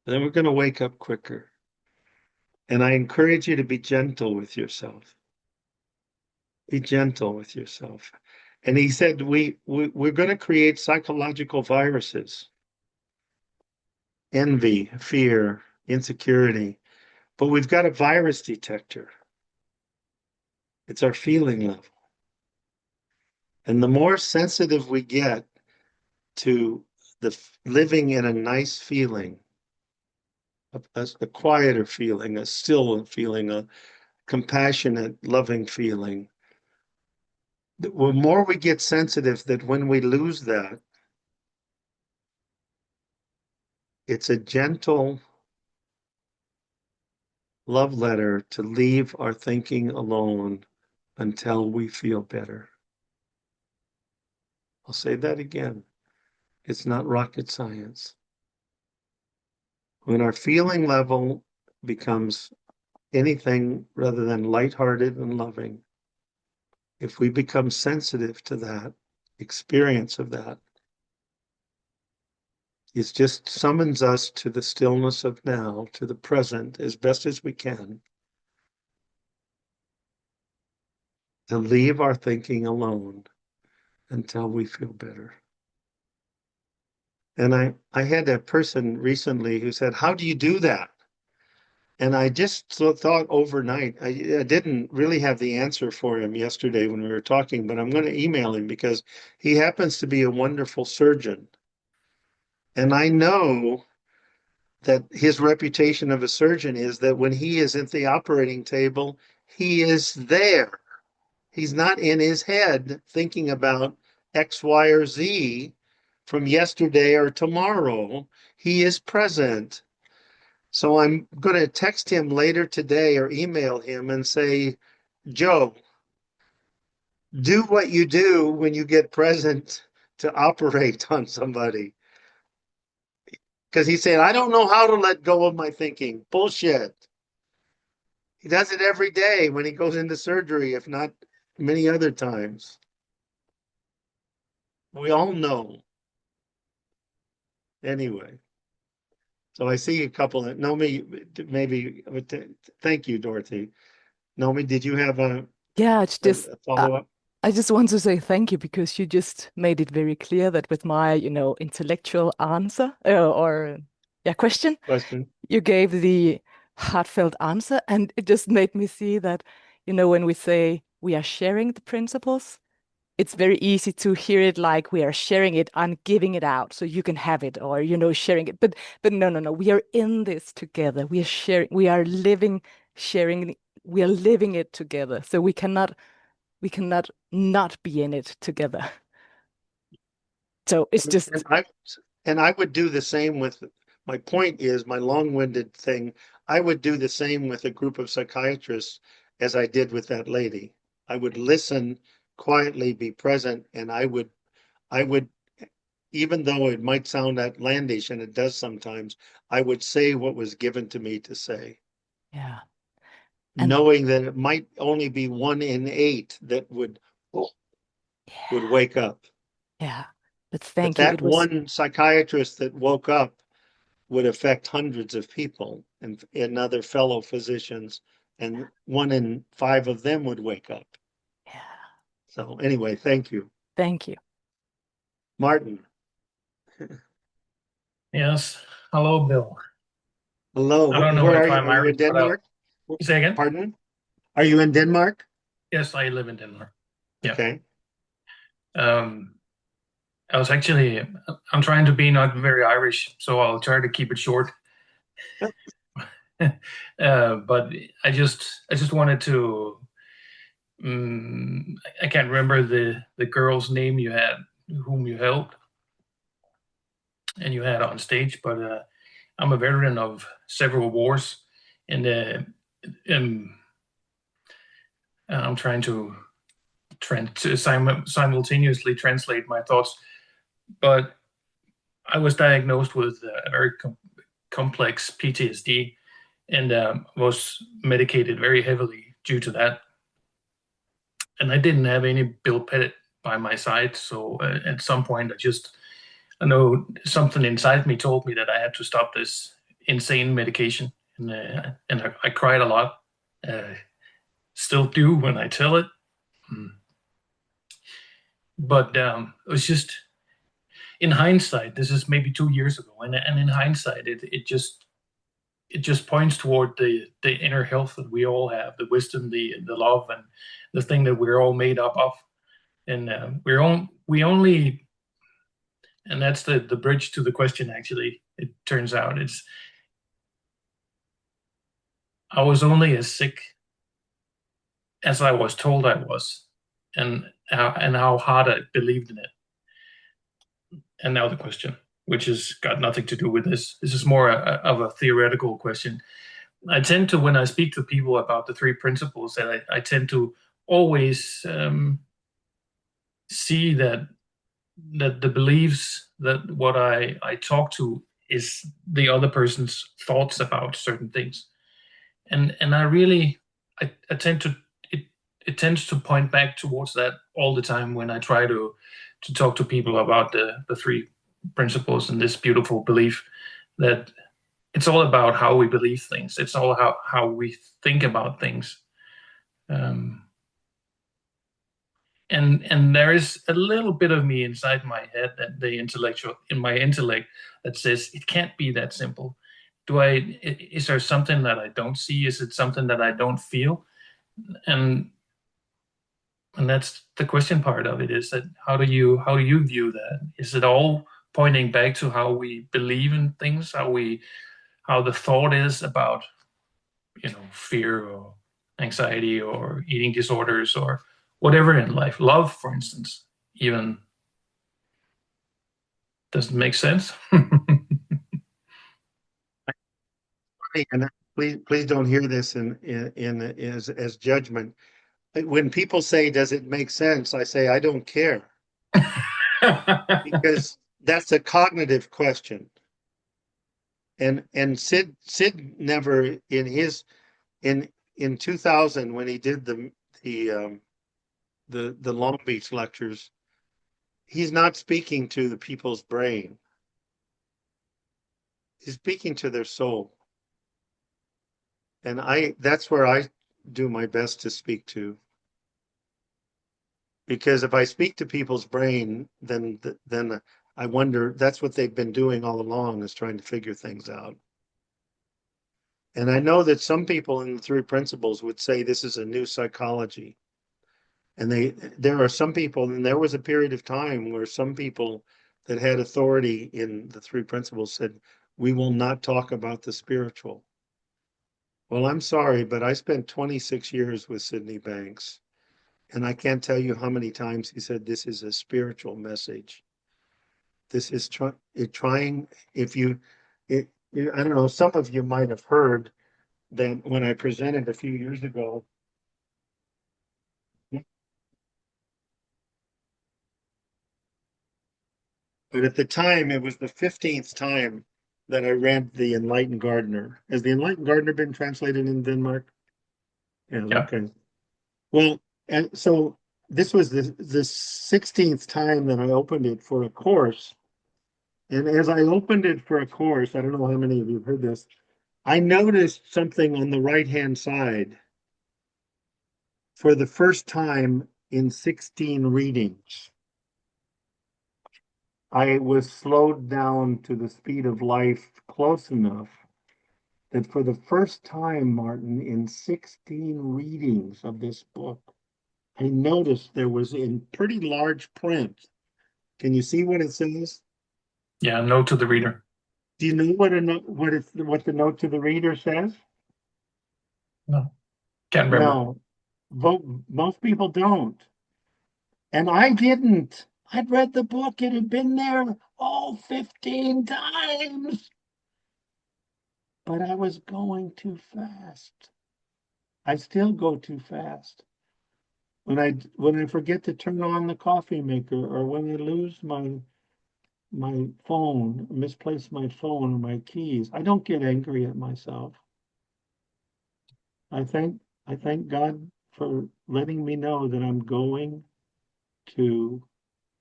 Then we're going to wake up quicker. And I encourage you to be gentle with yourself. Be gentle with yourself. And he said, we're going to create psychological viruses, envy, fear, insecurity. But we've got a virus detector. It's our feeling level. And the more sensitive we get to the living in a nice feeling, a quieter feeling, a still feeling, a compassionate, loving feeling, the more we get sensitive that when we lose that, it's a gentle love letter to leave our thinking alone until we feel better. I'll say that again. It's not rocket science. When our feeling level becomes anything rather than lighthearted and loving, if we become sensitive to that experience of that, it just summons us to the stillness of now, to the present as best as we can, to leave our thinking alone until we feel better. And I had a person recently who said, how do you do that? And I just thought overnight, I didn't really have the answer for him yesterday when we were talking, but I'm going to email him because he happens to be a wonderful surgeon. And I know that his reputation of a surgeon is that when he is at the operating table, he is there. He's not in his head thinking about X, Y, or Z from yesterday or tomorrow. He is present. So I'm going to text him later today or email him and say, Joe, do what you do when you get present to operate on somebody. Because he said, I don't know how to let go of my thinking. Bullshit. He does it every day when he goes into surgery, if not many other times. We all know. Anyway, so I see a couple that Nomi, maybe, thank you, Dorothy. Nomi, did you have Yeah, it's just a follow-up? I just want to say thank you because you just made it very clear that with my, intellectual answer or question, Question? you gave the heartfelt answer, and it just made me see that, when we say we are sharing the principles, it's very easy to hear it like we are sharing it and giving it out so you can have it, or sharing it. But no, we are in this together. We are sharing, we are living, sharing, we are living it together. So we cannot not be in it together. So it's just And I would do the same with, my point is, my long-winded thing, I would do the same with a group of psychiatrists as I did with that lady. I would listen quietly, be present, and I would, even though it might sound outlandish, and it does sometimes, I would say what was given to me to say, yeah. And knowing that it might only be 1 in 8 that would wake up. yeah. But But thank you. that It was one psychiatrist that woke up would affect hundreds of people and other fellow physicians, and 1 in 5 of them would wake up. yeah. So anyway, thank you. Thank you. Martin. Yes. Hello, Bill. Hello. I don't know Where are if you? I'm Are you in Irish, but Denmark? say again? Pardon? Are you in Denmark? Yes, I live in Denmark. Yeah. Okay. I was actually, I'm trying to be not very Irish, so I'll try to keep it short. But I just wanted to, I can't remember the girl's name you had, whom you helped, and you had on stage, but I'm a veteran of several wars, and I'm trying to simultaneously translate my thoughts. But I was diagnosed with a very complex PTSD and was medicated very heavily due to that. And I didn't have any Bill Pettit by my side. So at some point, I know something inside me told me that I had to stop this insane medication. And I cried a lot. Still do when I tell it. But it was just, in hindsight, this is maybe 2 years ago, and in hindsight, it just points toward the inner health that we all have, the wisdom, the love, and the thing that we're all made up of, and we only, and that's the bridge to the question. Actually, it turns out I was only as sick as I was told I was, and how hard I believed in it. And now the question, which has got nothing to do with this. This is more of a theoretical question. I tend to, when I speak to people about the 3 principles, that I tend to always see that the beliefs, that what I talk to is the other person's thoughts about certain things. And I tend to, it tends to point back towards that all the time when I try to talk to people about the 3 principles and this beautiful belief that it's all about how we believe things. It's all how we think about things. And there is a little bit of me inside my head, that in my intellect, that says it can't be that simple. Is there something that I don't see? Is it something that I don't feel? And that's the question part of it, is that how do you view that? Is it all pointing back to how we believe in things, how the thought is about, fear or anxiety or eating disorders or whatever in life, love, for instance, even? Doesn't make sense. And please don't hear this as judgment. When people say, "Does it make sense?" I say, "I don't care," because that's a cognitive question. And Sid never in in 2000, when he did the Long Beach lectures, he's not speaking to the people's brain. He's speaking to their soul. And that's where I do my best to speak to. Because if I speak to people's brain, then I wonder, that's what they've been doing all along, is trying to figure things out. And I know that some people in the Three Principles would say this is a new psychology. And there are some people, and there was a period of time where some people that had authority in the Three Principles said, we will not talk about the spiritual. Well, I'm sorry, but I spent 26 years with Sydney Banks, and I can't tell you how many times he said, this is a spiritual message. This is trying, I don't know, some of you might have heard that when I presented a few years ago, but at the time, it was the 15th time that I read The Enlightened Gardener. Has The Enlightened Gardener been translated in Denmark? Yeah, Yeah. okay. Well, and so this was the 16th time that I opened it for a course. And as I opened it for a course, I don't know how many of you have heard this, I noticed something on the right-hand side for the first time in 16 readings. I was slowed down to the speed of life close enough that for the first time, Martin, in 16 readings of this book, I noticed there was in pretty large print. Can you see what it says? Yeah, note to the reader. Do you know what the note to the reader says? No, can't remember. No, most people don't. And I didn't. I'd read the book. It had been there all 15 times. But I was going too fast. I still go too fast. When I forget to turn on the coffee maker, or when I lose my phone, misplace my phone or my keys, I don't get angry at myself. I thank God for letting me know that I'm going too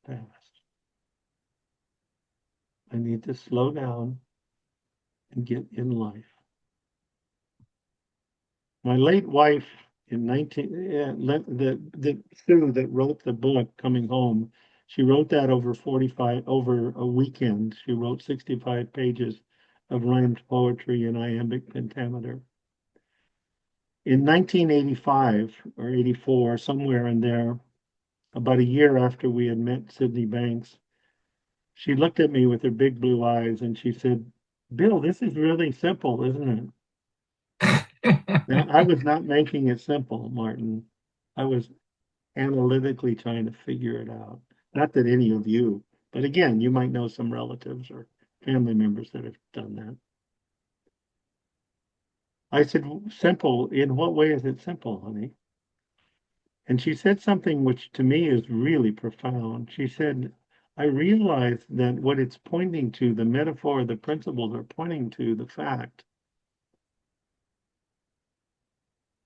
fast. I need to slow down and get in life. My late wife in the Sue that wrote the book Coming Home, she wrote that over a weekend. She wrote 65 pages of rhymed poetry in iambic pentameter. In 1985 or 84, somewhere in there, about a year after we had met Sydney Banks, she looked at me with her big blue eyes and she said, Bill, this is really simple, isn't it? Now, I was not making it simple, Martin. I was analytically trying to figure it out. Not that any of you, but again, you might know some relatives or family members that have done that. I said, simple, in what way is it simple, honey? And she said something which to me is really profound. She said, I realize that what it's pointing to, the metaphor, the principles are pointing to the fact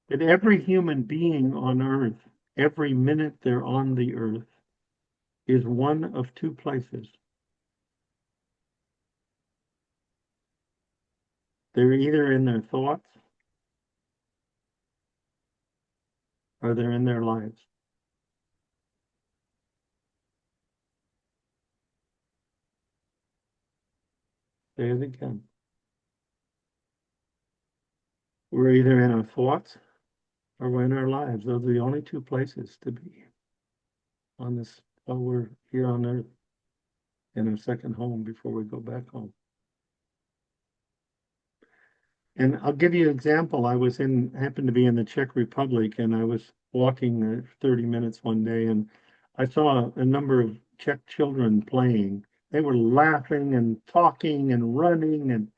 that every human being on earth, every minute they're on the earth, is one of two places. They're either in their thoughts or they're in their lives. Say it again. We're either in our thoughts or we're in our lives. Those are the only two places to be on this, while we're here on earth, in our second home before we go back home. And I'll give you an example. Happened to be in the Czech Republic, and I was walking 30 minutes one day, and I saw a number of Czech children playing. They were laughing and talking and running, and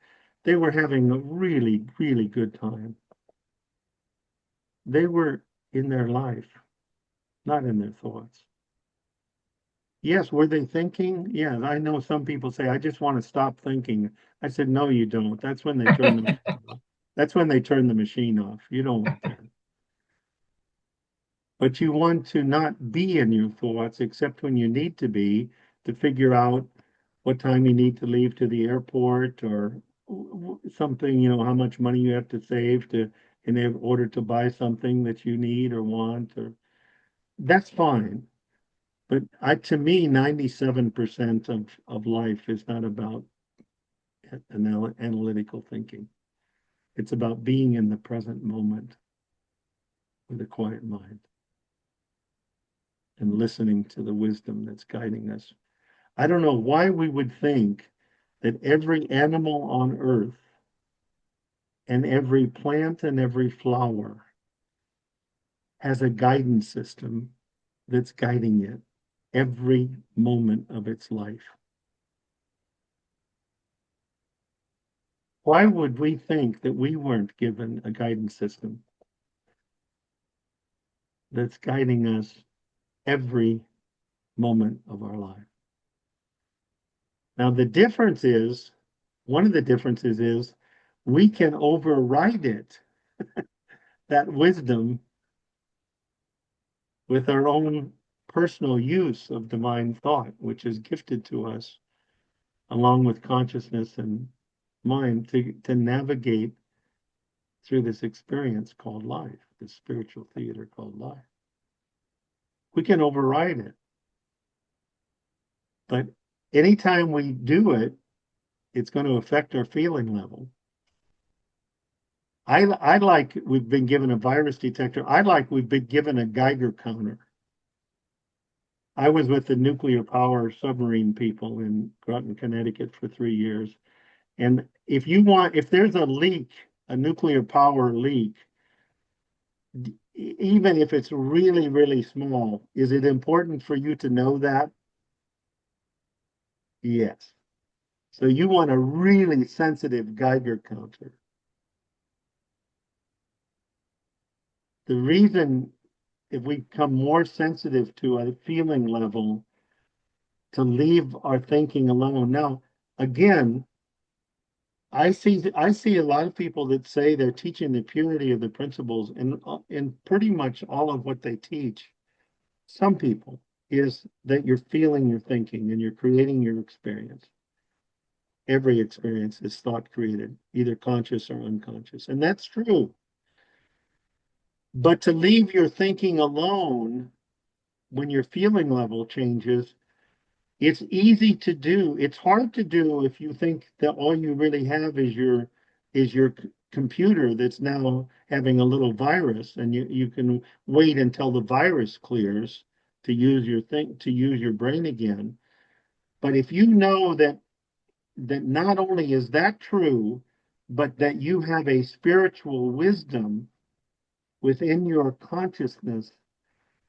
they were having a really, really good time. They were in their life, not in their thoughts. Yes, were they thinking? Yeah, I know some people say, I just want to stop thinking. I said, no, you don't. That's when they turn That's when they turn the machine off. You don't want that. But you want to not be in your thoughts except when you need to be, to figure out what time you need to leave to the airport, or something, how much money you have to save in order to buy something that you need or want, or that's fine. But to me, 97% of life is not about analytical thinking. It's about being in the present moment with a quiet mind and listening to the wisdom that's guiding us. I don't know why we would think that every animal on earth and every plant and every flower has a guidance system that's guiding it every moment of its life. Why would we think that we weren't given a guidance system that's guiding us every moment of our life? Now, one of the differences is we can override it, that wisdom, with our own personal use of divine thought, which is gifted to us along with consciousness and mind to navigate through this experience called life, this spiritual theater called life. We can override it. But anytime we do it, it's going to affect our feeling level. I like we've been given a virus detector. I like we've been given a Geiger counter. I was with the nuclear power submarine people in Groton, Connecticut for 3 years. And if there's a leak, a nuclear power leak, even if it's really, really small, is it important for you to know that? Yes. So you want a really sensitive Geiger counter. The reason, if we become more sensitive to a feeling level, to leave our thinking alone. Now, again, I see a lot of people that say they're teaching the purity of the principles, and in pretty much all of what they teach, some people, is that you're feeling your thinking and you're creating your experience. Every experience is thought created, either conscious or unconscious, and that's true. But to leave your thinking alone when your feeling level changes, it's easy to do. It's hard to do if you think that all you really have is your computer that's now having a little virus, and you can wait until the virus clears to use your brain again. But if you know that not only is that true, but that you have a spiritual wisdom within your consciousness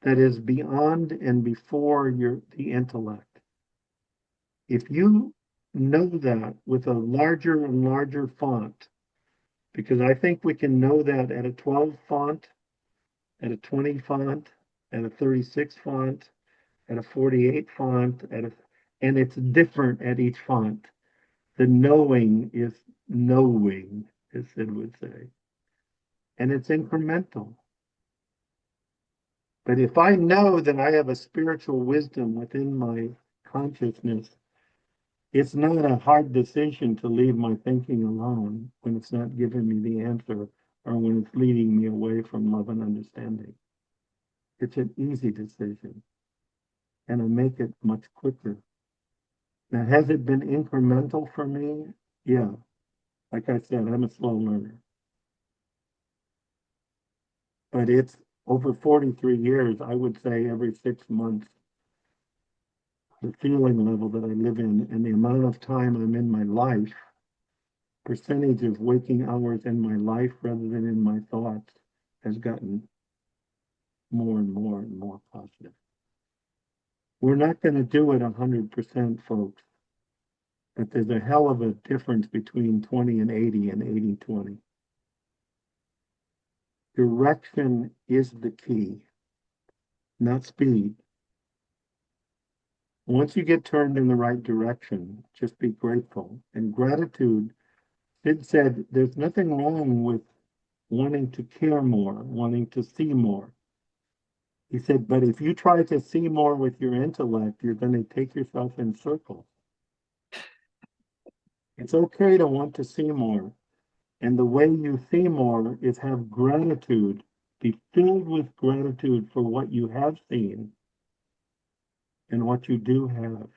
that is beyond and before the intellect. If you know that with a larger and larger font, because I think we can know that at a 12 font, at a 20 font, at a 36 font, at a 48 font, and it's different at each font. The knowing is knowing, as Sid would say. And it's incremental. But if I know that I have a spiritual wisdom within my consciousness, it's not a hard decision to leave my thinking alone when it's not giving me the answer or when it's leading me away from love and understanding. It's an easy decision, and I make it much quicker. Now, has it been incremental for me? Yeah. Like I said, I'm a slow learner. But it's over 43 years, I would say every 6 months, the feeling level that I live in and the amount of time I'm in my life, percentage of waking hours in my life rather than in my thoughts, has gotten more and more and more positive. We're not going to do it 100%, folks, but there's a hell of a difference between 20 and 80 and 80-20. Direction is the key, not speed. Once you get turned in the right direction, just be grateful. And gratitude Sid said, there's nothing wrong with wanting to care more, wanting to see more. He said, but if you try to see more with your intellect, you're going to take yourself in circles. It's okay to want to see more. And the way you see more is have gratitude, be filled with gratitude for what you have seen and what you do have.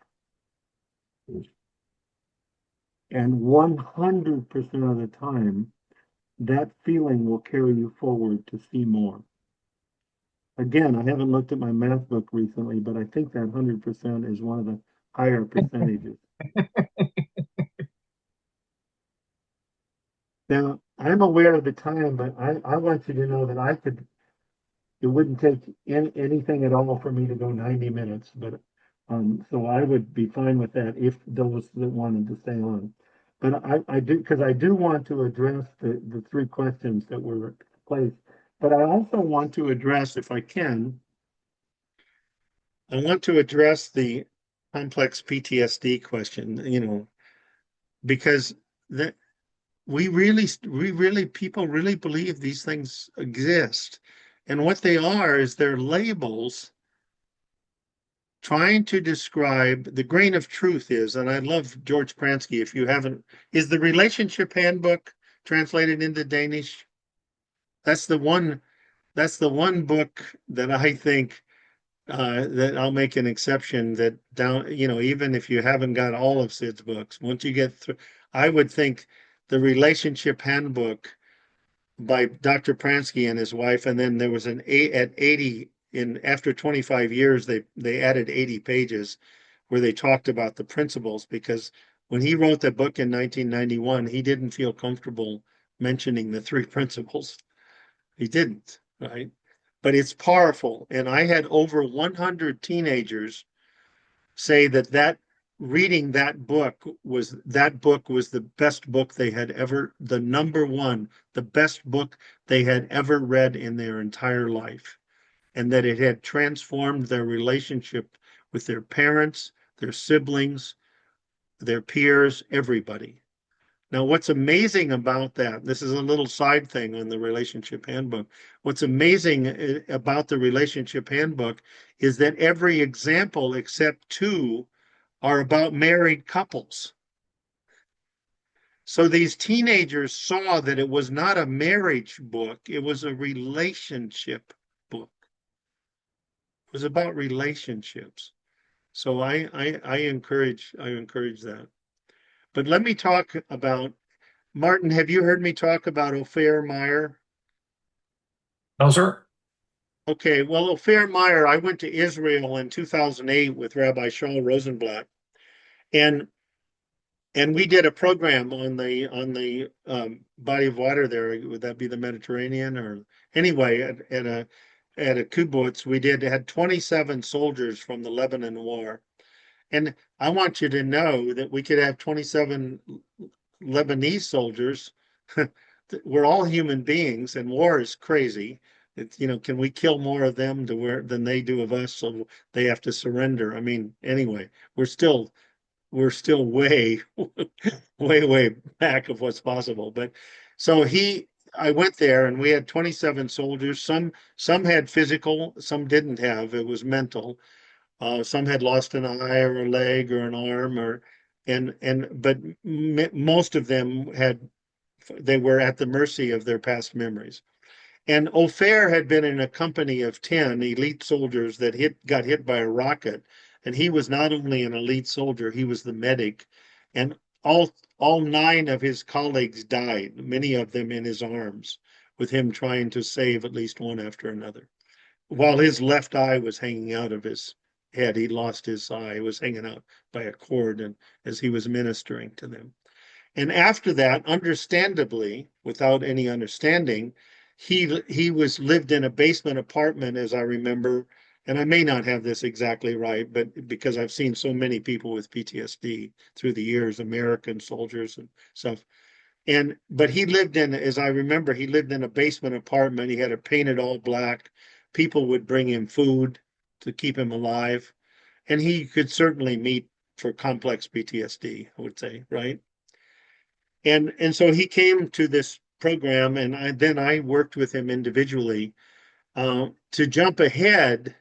And 100% of the time, that feeling will carry you forward to see more. Again, I haven't looked at my math book recently, but I think that 100% is one of the higher percentages. Now, I'm aware of the time, but I want you to know that it wouldn't take anything at all for me to go 90 minutes, but so I would be fine with that if those that wanted to stay on. But I do, because I do want to address the three questions that were placed, but I also want to address, if I can, I want to address the complex PTSD question, because that people really believe these things exist. And what they are is they're labels trying to describe the grain of truth is, and I love George Pransky. If you haven't, is the Relationship Handbook translated into Danish? That's the one book that I think that I'll make an exception that even if you haven't got all of Sid's books, once you get through, I would think the Relationship Handbook by Dr. Pransky and his wife, and then there was at 80 after 25 years they added 80 pages where they talked about the principles, because when he wrote the book in 1991, he didn't feel comfortable mentioning the three principles. He didn't, right? But it's powerful. And I had over 100 teenagers say that reading that book was the best book they had ever, the number one, the best book they had ever read in their entire life, and that it had transformed their relationship with their parents, their siblings, their peers, everybody. Now, what's amazing about that, this is a little side thing on the Relationship Handbook. What's amazing about the Relationship Handbook is that every example except two are about married couples. So these teenagers saw that it was not a marriage book, it was a relationship book. It was about relationships. So I encourage that. But let me talk about, Martin, have you heard me talk about Ophir Meyer? No, sir. Okay, well, Ophir Meyer, I went to Israel in 2008 with Rabbi Shaul Rosenblatt, and we did a program on the body of water there. Would that be the Mediterranean? Or anyway, at a kibbutz, we had 27 soldiers from the Lebanon War. And I want you to know that we could have 27 Lebanese soldiers. We're all human beings, and war is crazy. Can we kill more of them than they do of us? So they have to surrender. I mean, anyway, we're still way, way back of what's possible. But so I went there, and we had 27 soldiers. Some had physical, some didn't have. It was mental. Some had lost an eye or a leg or an arm, but most of them they were at the mercy of their past memories. And Ophir had been in a company of 10 elite soldiers that got hit by a rocket. And he was not only an elite soldier, he was the medic. And all 9 of his colleagues died, many of them in his arms, with him trying to save at least one after another. While his left eye was hanging out of his head, he lost his eye. It was hanging out by a cord, and as he was ministering to them. And after that, understandably, without any understanding, he lived in a basement apartment, as I remember, and I may not have this exactly right, but because I've seen so many people with PTSD through the years, American soldiers and stuff. But he lived as I remember, he lived in a basement apartment. He had it painted all black. People would bring him food to keep him alive. And he could certainly meet for complex PTSD, I would say, right? And so he came to this program, and then I worked with him individually. To jump ahead,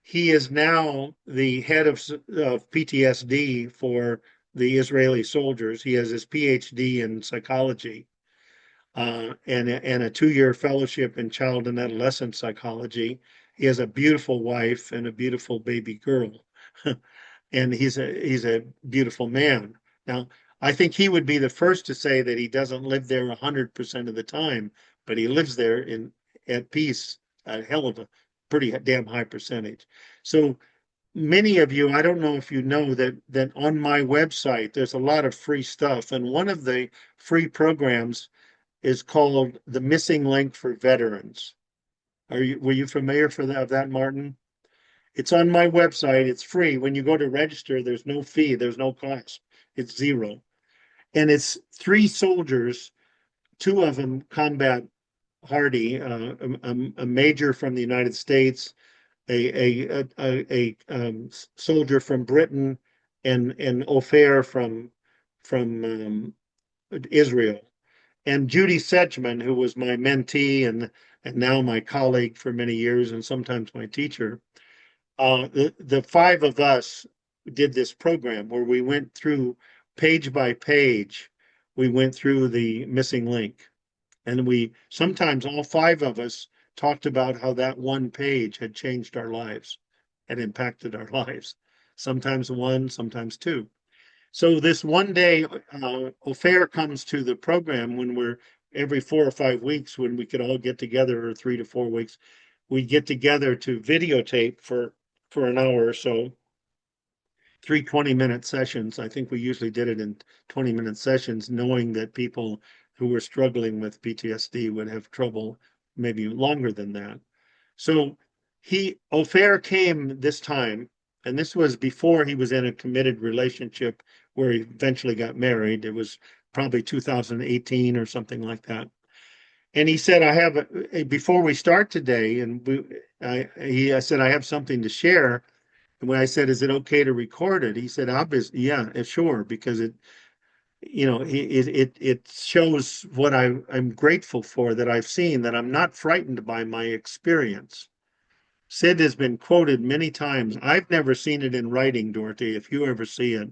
he is now the head of PTSD for the Israeli soldiers. He has his PhD in psychology, and a 2-year fellowship in child and adolescent psychology. He has a beautiful wife and a beautiful baby girl, and he's a beautiful man. Now, I think he would be the first to say that he doesn't live there 100% of the time, but he lives there at peace a hell of a pretty damn high percentage. So many of you, I don't know if you know that on my website there's a lot of free stuff, and one of the free programs is called The Missing Link for Veterans. Were you familiar of that, Martin? It's on my website. It's free. When you go to register, there's no fee, there's no cost. It's zero. And it's 3 soldiers, 2 of them combat hardy, a major from the United States, a soldier from Britain, and Ofer from Israel. And Judy Sedgman, who was my mentee and now my colleague for many years and sometimes my teacher, the 5 of us did this program where we went through page by page. We went through the missing link, and we sometimes all 5 of us talked about how that one page had changed our lives and impacted our lives. Sometimes 1, sometimes 2. So this one day, Ofer comes to the program when we're every 4 or 5 weeks, when we could all get together, or 3 to 4 weeks, we get together to videotape for an hour or so, 3 20-minute sessions. I think we usually did it in 20-minute sessions, knowing that people who were struggling with PTSD would have trouble maybe longer than that. So Ofer came this time, and this was before he was in a committed relationship where he eventually got married. It was probably 2018 or something like that. And he said, before we start today, and I said, I have something to share. And when I said, is it okay to record it? He said, obviously, yeah, sure, because it shows what I'm grateful for, that I've seen, that I'm not frightened by my experience. Sid has been quoted many times. I've never seen it in writing, Dorothy, if you ever see it.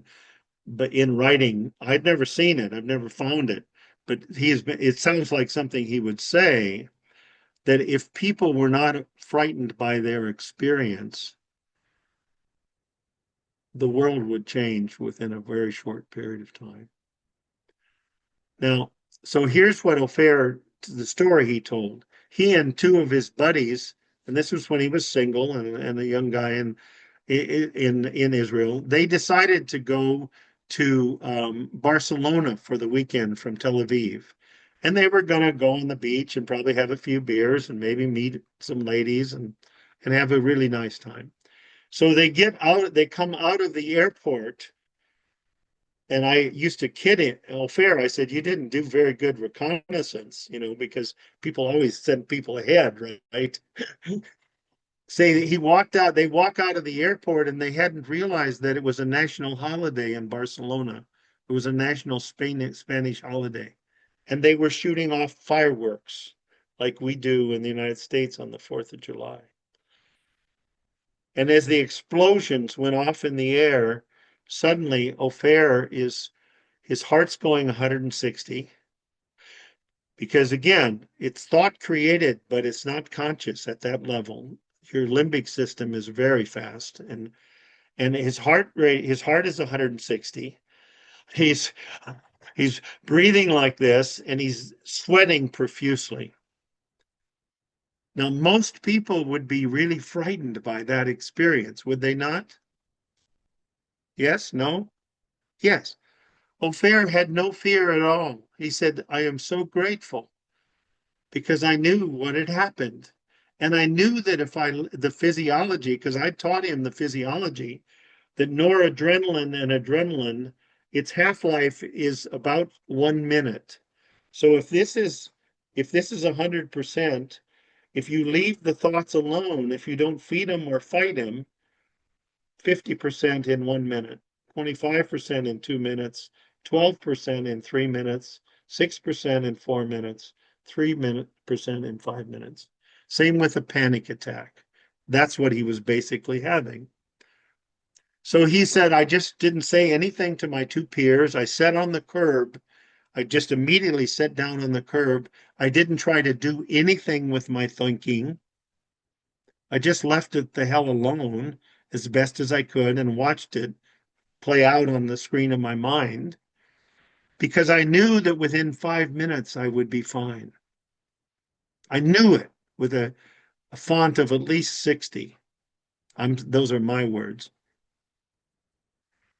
But in writing, I've never seen it. I've never found it. But it sounds like something he would say, that if people were not frightened by their experience, the world would change within a very short period of time. Now, so here's what the story he told. He and 2 of his buddies, and this was when he was single and a young guy in Israel, they decided to go to Barcelona for the weekend from Tel Aviv. And they were going to go on the beach and probably have a few beers and maybe meet some ladies and have a really nice time. So they come out of the airport, and I used to kid Ofer. I said, you didn't do very good reconnaissance, because people always send people ahead, right? Say they walk out of the airport, and they hadn't realized that it was a national holiday in Barcelona. It was a national Spanish holiday. And they were shooting off fireworks like we do in the United States on the 4th of July. And as the explosions went off in the air, suddenly Ofer his heart's going 160, because again, it's thought created, but it's not conscious at that level. Your limbic system is very fast, and his heart is 160. He's breathing like this, and he's sweating profusely. Now, most people would be really frightened by that experience, would they not? Yes? No? Yes. Ofer had no fear at all. He said, I am so grateful because I knew what had happened. And I knew that the physiology, because I taught him the physiology, that noradrenaline and adrenaline, its half-life is about 1 minute. So if this is 100%, if you leave the thoughts alone, if you don't feed them or fight them, 50% in 1 minute, 25% in 2 minutes, 12% in 3 minutes, 6% in 4 minutes, 3% in 5 minutes. Same with a panic attack. That's what he was basically having. So he said, I just didn't say anything to my two peers. I sat on the curb. I just immediately sat down on the curb. I didn't try to do anything with my thinking. I just left it the hell alone as best as I could and watched it play out on the screen of my mind, because I knew that within 5 minutes I would be fine. I knew it with a font of at least 60. Those are my words.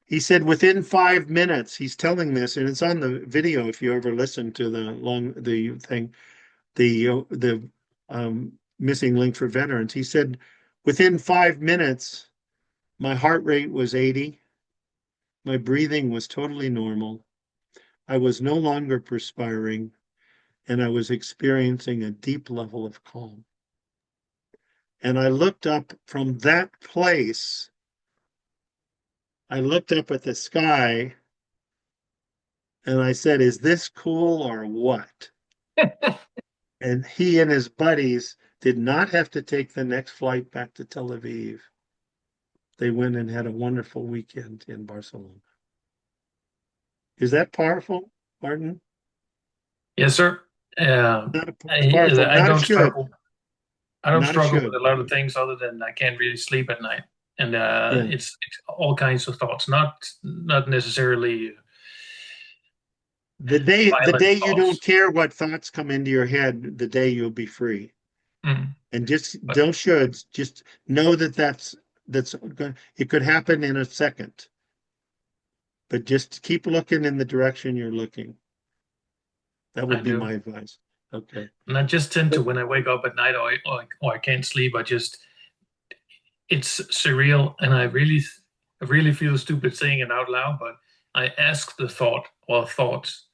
He said within 5 minutes, he's telling this, and it's on the video if you ever listen to the missing link for veterans. He said within 5 minutes, my heart rate was 80. My breathing was totally normal. I was no longer perspiring, and I was experiencing a deep level of calm. And I looked up from that place. I looked up at the sky and I said, is this cool or what? And he and his buddies did not have to take the next flight back to Tel Aviv. They went and had a wonderful weekend in Barcelona. Is that powerful, Martin? Yes, sir. It's powerful. I Not don't a should. struggle. I don't Not a struggle should. with a lot of things other than I can't really sleep at night, and Yeah. it's all kinds of thoughts, not necessarily The day violent you don't thoughts. care what thoughts come into your head, the day you'll be free. Mm. And just But- don't shoulds. Just know that it could happen in a second. But just keep looking in the direction you're looking. That would I be do. my advice. Okay. And I just tend to, when I wake up at night or I can't sleep, it's surreal, and I really feel stupid saying it out loud, but I ask the thought or thoughts,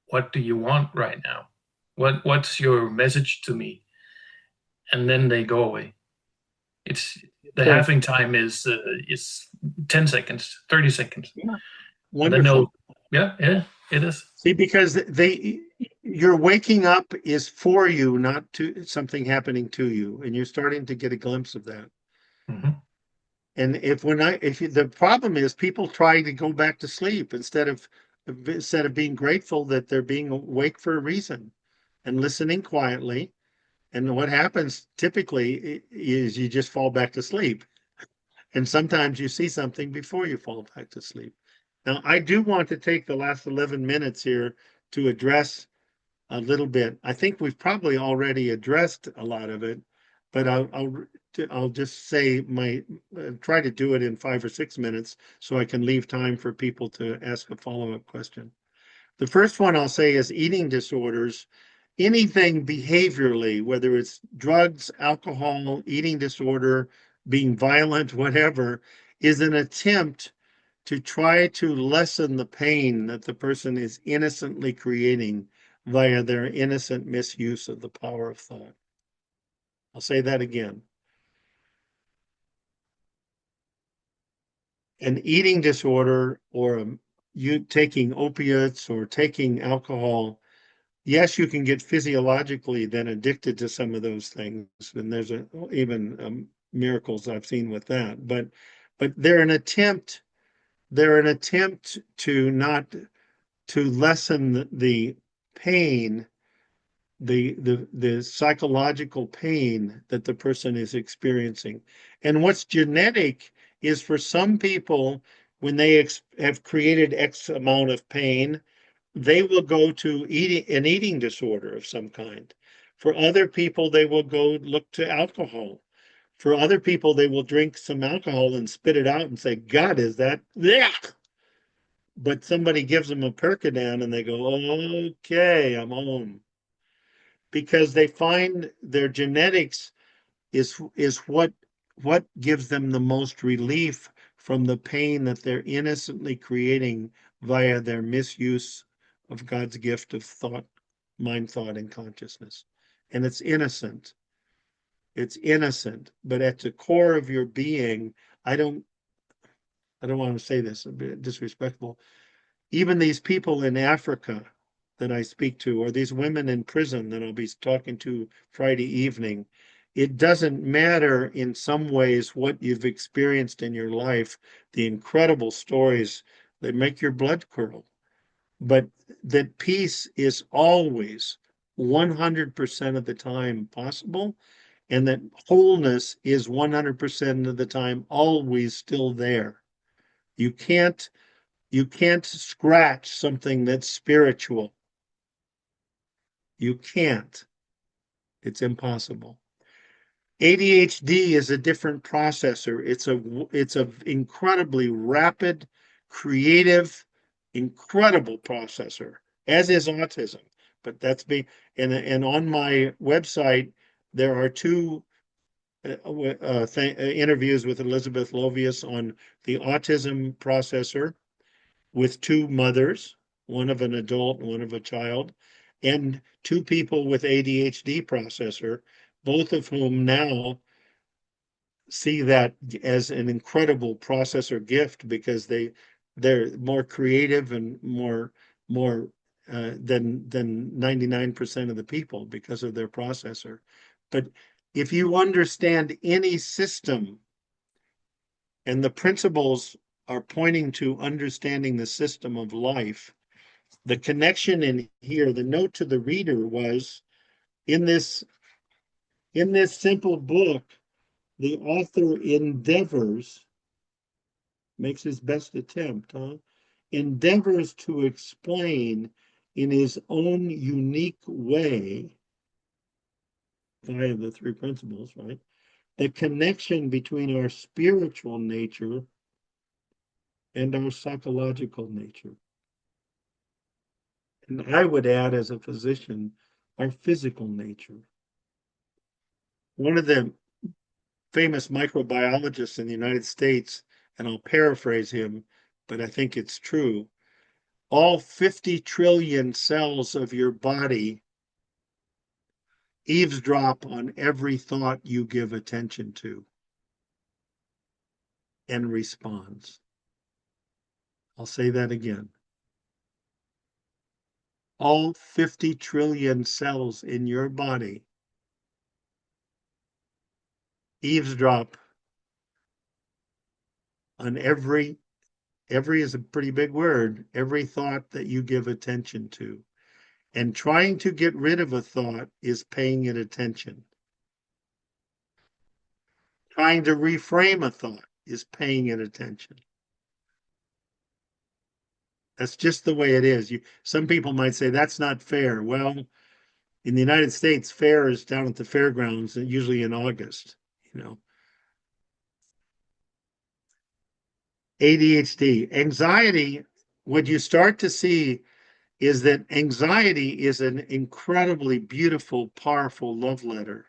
what do you want right now? What's your message to me? And then they go away. It's the Okay. halving time is 10 seconds, 30 seconds. Yeah. And then Wonderful. yeah, it is. See, because your waking up is for you, not to something happening to you, and you're starting to get a glimpse of that. Mm-hmm. And the problem is people try to go back to sleep instead of being grateful that they're being awake for a reason and listening quietly. And what happens typically is you just fall back to sleep. And sometimes you see something before you fall back to sleep. Now, I do want to take the last 11 minutes here to address a little bit. I think we've probably already addressed a lot of it, but I'll just say try to do it in 5 or 6 minutes so I can leave time for people to ask a follow-up question. The first one I'll say is eating disorders. Anything behaviorally, whether it's drugs, alcohol, eating disorder, being violent, whatever, is an attempt to try to lessen the pain that the person is innocently creating via their innocent misuse of the power of thought. I'll say that again. An eating disorder or you taking opiates or taking alcohol, yes, you can get physiologically then addicted to some of those things, and there's even miracles I've seen with that. But they're an attempt. They're an attempt to lessen the pain, the psychological pain that the person is experiencing. And what's genetic is for some people, when they have created X amount of pain, they will go to an eating disorder of some kind. For other people, they will go look to alcohol. For other people, they will drink some alcohol and spit it out and say, God, is that? Blech! But somebody gives them a Percodan and they go, okay, I'm home. Because they find their genetics is what gives them the most relief from the pain that they're innocently creating via their misuse of God's gift of thought, mind, thought, and consciousness. And it's innocent. It's innocent, but at the core of your being, I don't want to say this a bit disrespectful. even these people in Africa that I speak to, or these women in prison that I'll be talking to Friday evening, it doesn't matter in some ways what you've experienced in your life, the incredible stories that make your blood curdle, but that peace is always 100% of the time possible, and that wholeness is 100% of the time always still there. You can't scratch something that's spiritual. You can't. It's impossible. ADHD is a different processor. It's a incredibly rapid, creative, incredible processor, as is autism. But that's me. And on my website, there are two interviews with Elizabeth Lovius on the autism processor with two mothers, one of an adult and one of a child, and two people with ADHD processor, both of whom now see that as an incredible processor gift because they're more creative and more than 99% of the people because of their processor. But if you understand any system, and the principles are pointing to understanding the system of life, the connection in here, the note to the reader was in this simple book, the author makes his best attempt, endeavors to explain in his own unique way, via the three principles, right? The connection between our spiritual nature and our psychological nature. And I would add, as a physician, our physical nature. One of the famous microbiologists in the United States, and I'll paraphrase him, but I think it's true, all 50 trillion cells of your body eavesdrop on every thought you give attention to and responds. I'll say that again. All 50 trillion cells in your body eavesdrop on every is a pretty big word, every thought that you give attention to. And trying to get rid of a thought is paying it attention. Trying to reframe a thought is paying it attention. That's just the way it is. Some people might say that's not fair. Well, in the United States, fair is down at the fairgrounds, usually in August, ADHD, anxiety, what you start to see is that anxiety is an incredibly beautiful, powerful love letter.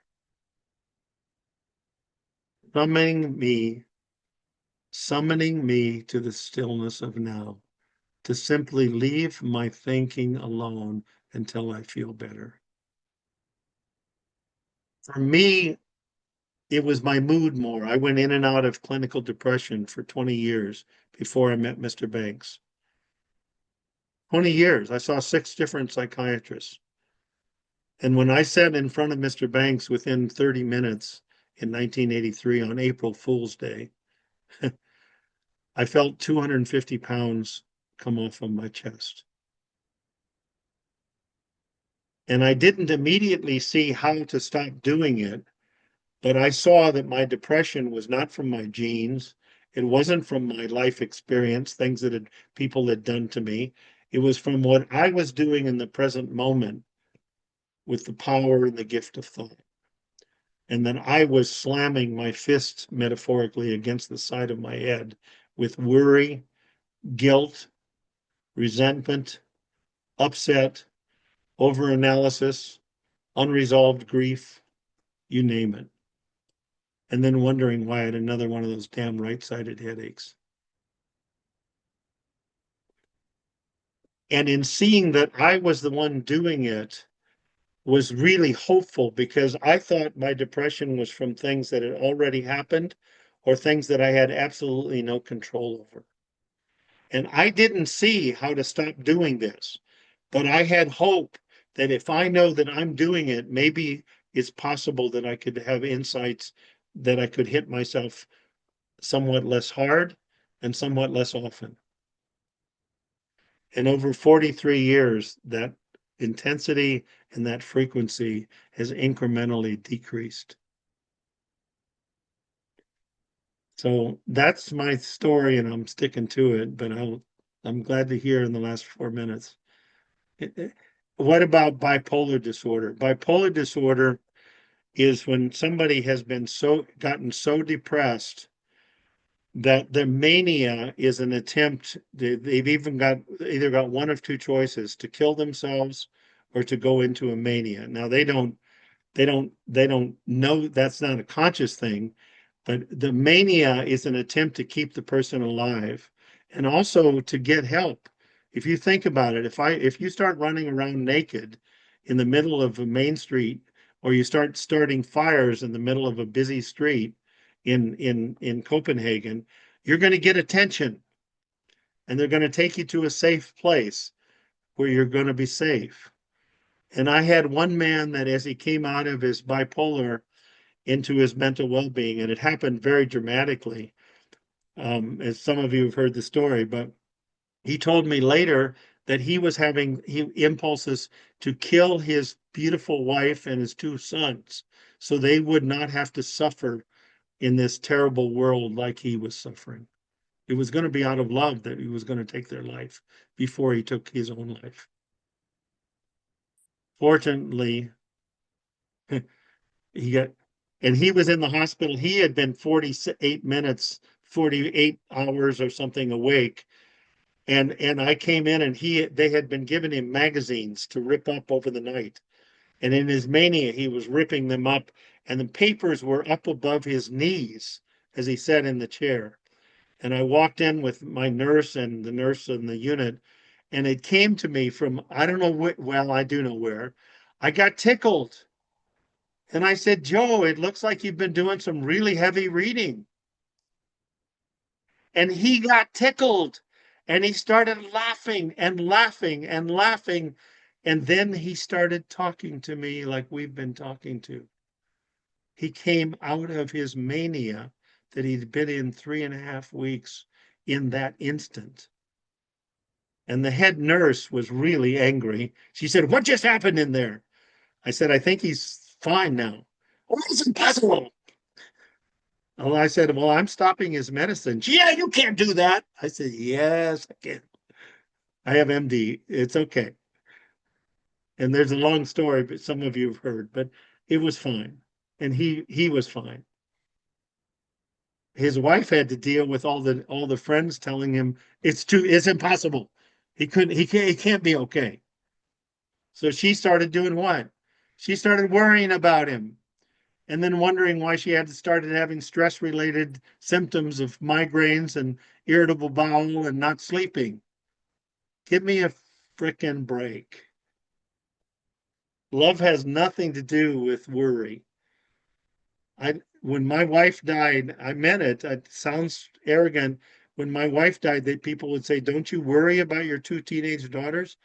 Summoning me to the stillness of now, to simply leave my thinking alone until I feel better. For me, it was my mood more. I went in and out of clinical depression for 20 years before I met Mr. Banks. 20 years. I saw 6 different psychiatrists. And when I sat in front of Mr. Banks within 30 minutes in 1983 on April Fool's Day, I felt 250 pounds come off of my chest. And I didn't immediately see how to stop doing it, but I saw that my depression was not from my genes. It wasn't from my life experience, things that people had done to me. It was from what I was doing in the present moment with the power and the gift of thought. And then I was slamming my fist metaphorically against the side of my head with worry, guilt, resentment, upset, overanalysis, unresolved grief, you name it. And then wondering why I had another one of those damn right-sided headaches. And in seeing that I was the one doing it was really hopeful, because I thought my depression was from things that had already happened or things that I had absolutely no control over. And I didn't see how to stop doing this, but I had hope that if I know that I'm doing it, maybe it's possible that I could have insights that I could hit myself somewhat less hard and somewhat less often. And over 43 years, that intensity and that frequency has incrementally decreased. So that's my story, and I'm sticking to it, but I'm glad to hear in the last 4 minutes. What about bipolar disorder? Bipolar disorder is when somebody has been gotten so depressed that the mania is an attempt. They've either got one of two choices: to kill themselves or to go into a mania. Now they don't know that's not a conscious thing, but the mania is an attempt to keep the person alive and also to get help. If you think about it, if you start running around naked in the middle of a main street, or you start starting fires in the middle of a busy street in Copenhagen, you're going to get attention, and they're going to take you to a safe place where you're going to be safe. And I had one man that, as he came out of his bipolar into his mental well-being, and it happened very dramatically, as some of you have heard the story, but he told me later that he was having impulses to kill his beautiful wife and his two sons so they would not have to suffer in this terrible world like he was suffering. It was going to be out of love that he was going to take their life before he took his own life. Fortunately, he was in the hospital. He had been 48 minutes, 48 hours or something awake. And I came in, and they had been giving him magazines to rip up over the night. And in his mania, he was ripping them up, and the papers were up above his knees as he sat in the chair. And I walked in with my nurse and the nurse in the unit, and it came to me from, I don't know well, I do know where. I got tickled. And I said, Joe, it looks like you've been doing some really heavy reading. And he got tickled, and he started laughing and laughing and laughing. And then he started talking to me like we've been talking to. He came out of his mania that he'd been in 3.5 weeks in that instant. And the head nurse was really angry. She said, what just happened in there? I said, I think he's fine now. Oh, it's impossible. Well, I said, well, I'm stopping his medicine. Yeah, you can't do that. I said, yes, I can. I have MD. It's okay. And there's a long story, but some of you have heard, but it was fine. And he was fine. His wife had to deal with all the friends telling him it's impossible. He can't be okay. So she started doing what? She started worrying about him, and then wondering why she had started having stress-related symptoms of migraines and irritable bowel and not sleeping. Give me a frickin' break. Love has nothing to do with worry. When my wife died, I meant it. It sounds arrogant. When my wife died, people would say, don't you worry about your 2 teenage daughters?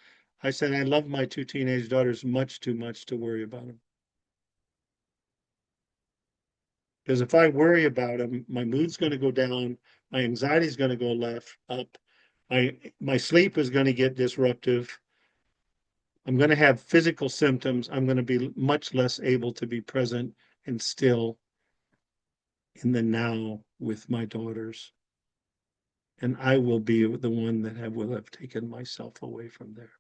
I said, I love my 2 teenage daughters much too much to worry about them. Because if I worry about them, my mood's going to go down, my anxiety is going to go up, my sleep is going to get disruptive. I'm going to have physical symptoms. I'm going to be much less able to be present and still in the now with my daughters. And I will be the one that will have taken myself away from there.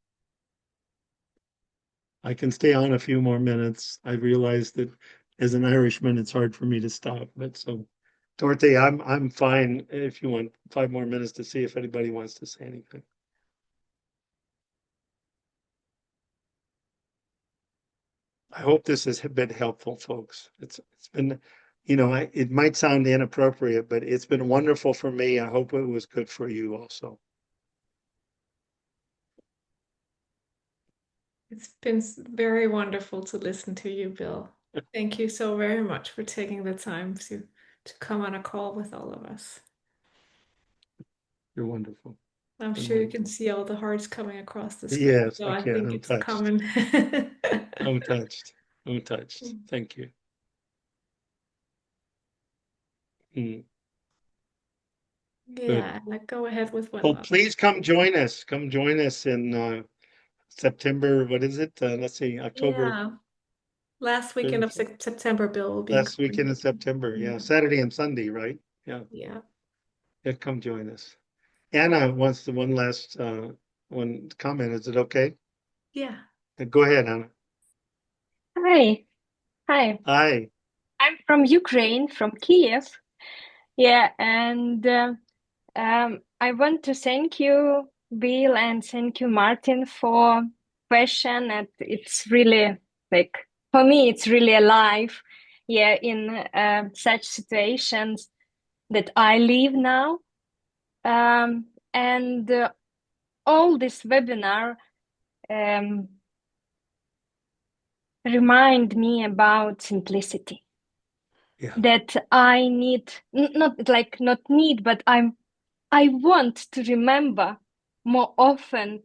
I can stay on a few more minutes. I realize that as an Irishman, it's hard for me to stop. But so, Dorothy, I'm fine if you want 5 more minutes to see if anybody wants to say anything. I hope this has been helpful, folks. It's been, it might sound inappropriate, but it's been wonderful for me. I hope it was good for you also. It's been very wonderful to listen to you, Bill. Thank you so very much for taking the time to come on a call with all of us. You're wonderful. I'm sure you can see all the hearts coming across the screen. Yes, So I I can. think I'm it's touched. common. I'm touched. I'm touched. Thank you. Mm, good. Yeah, like go ahead with what. Well, please come join us. Come join us in September. What is it? Let's see, October. Yeah, last weekend of September, Bill will be Last weekend in coming. September. Yeah, Yeah. Saturday and Sunday, right? Yeah. Yeah. Yeah, come join us. Anna wants the one last one comment. Is it okay? Yeah. Go ahead, Anna. Hi. Hi. Hi. I'm from Ukraine, from Kiev. Yeah, and I want to thank you, Bill, and thank you, Martin, for question. And it's really like for me, it's really alive. Yeah, in such situations that I live now, and all this webinar remind me about simplicity. Yeah. That I need, not need, but I want to remember more often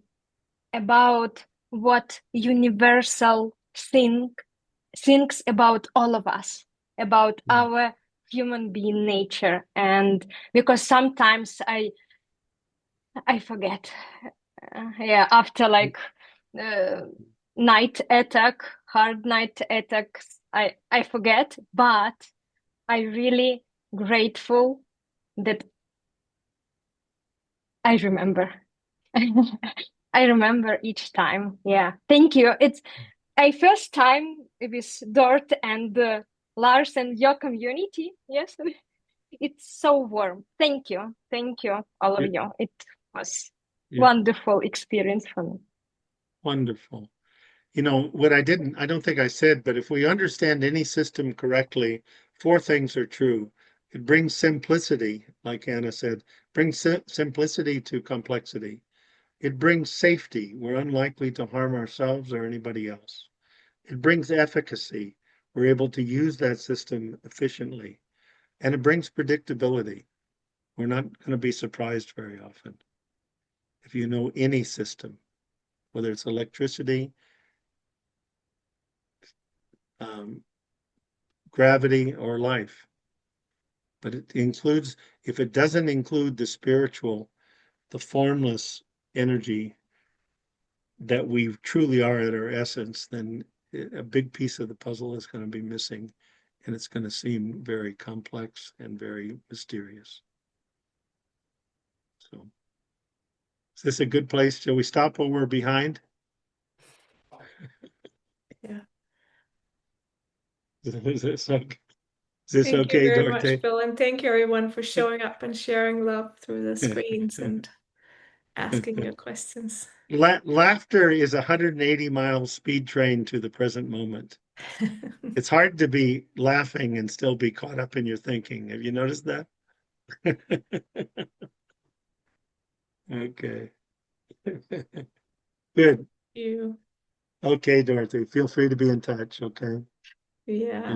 about what universal thinks about all of us, about our human being nature. And because sometimes I forget, after like hard night attacks, I forget, but I really grateful that I remember. I remember each time. Yeah. Thank you. It's a first time with Dort and Lars and your community. Yes. It's so warm. Thank you. Thank you, all of you. It was wonderful experience for me. Wonderful. You know, what I don't think I said, but if we understand any system correctly, 4 things are true. It brings simplicity, like Anna said, brings simplicity to complexity. It brings safety. We're unlikely to harm ourselves or anybody else. It brings efficacy. We're able to use that system efficiently. And it brings predictability. We're not going to be surprised very often. If you know any system, whether it's electricity, gravity, or life. But it includes, if it doesn't include the spiritual, the formless energy that we truly are at our essence, then a big piece of the puzzle is going to be missing, and it's going to seem very complex and very mysterious. So, is this a good place? Shall we stop while we're behind? Yeah. Is this okay, Thank you very Dorothy? much, Bill, and thank you everyone for showing up and sharing love through the screens and asking your questions. Laughter is a 180-mile speed train to the present moment. It's hard to be laughing and still be caught up in your thinking. Have you noticed that? Okay. Good. You. Okay, Dorothy, feel free to be in touch, okay? Yeah.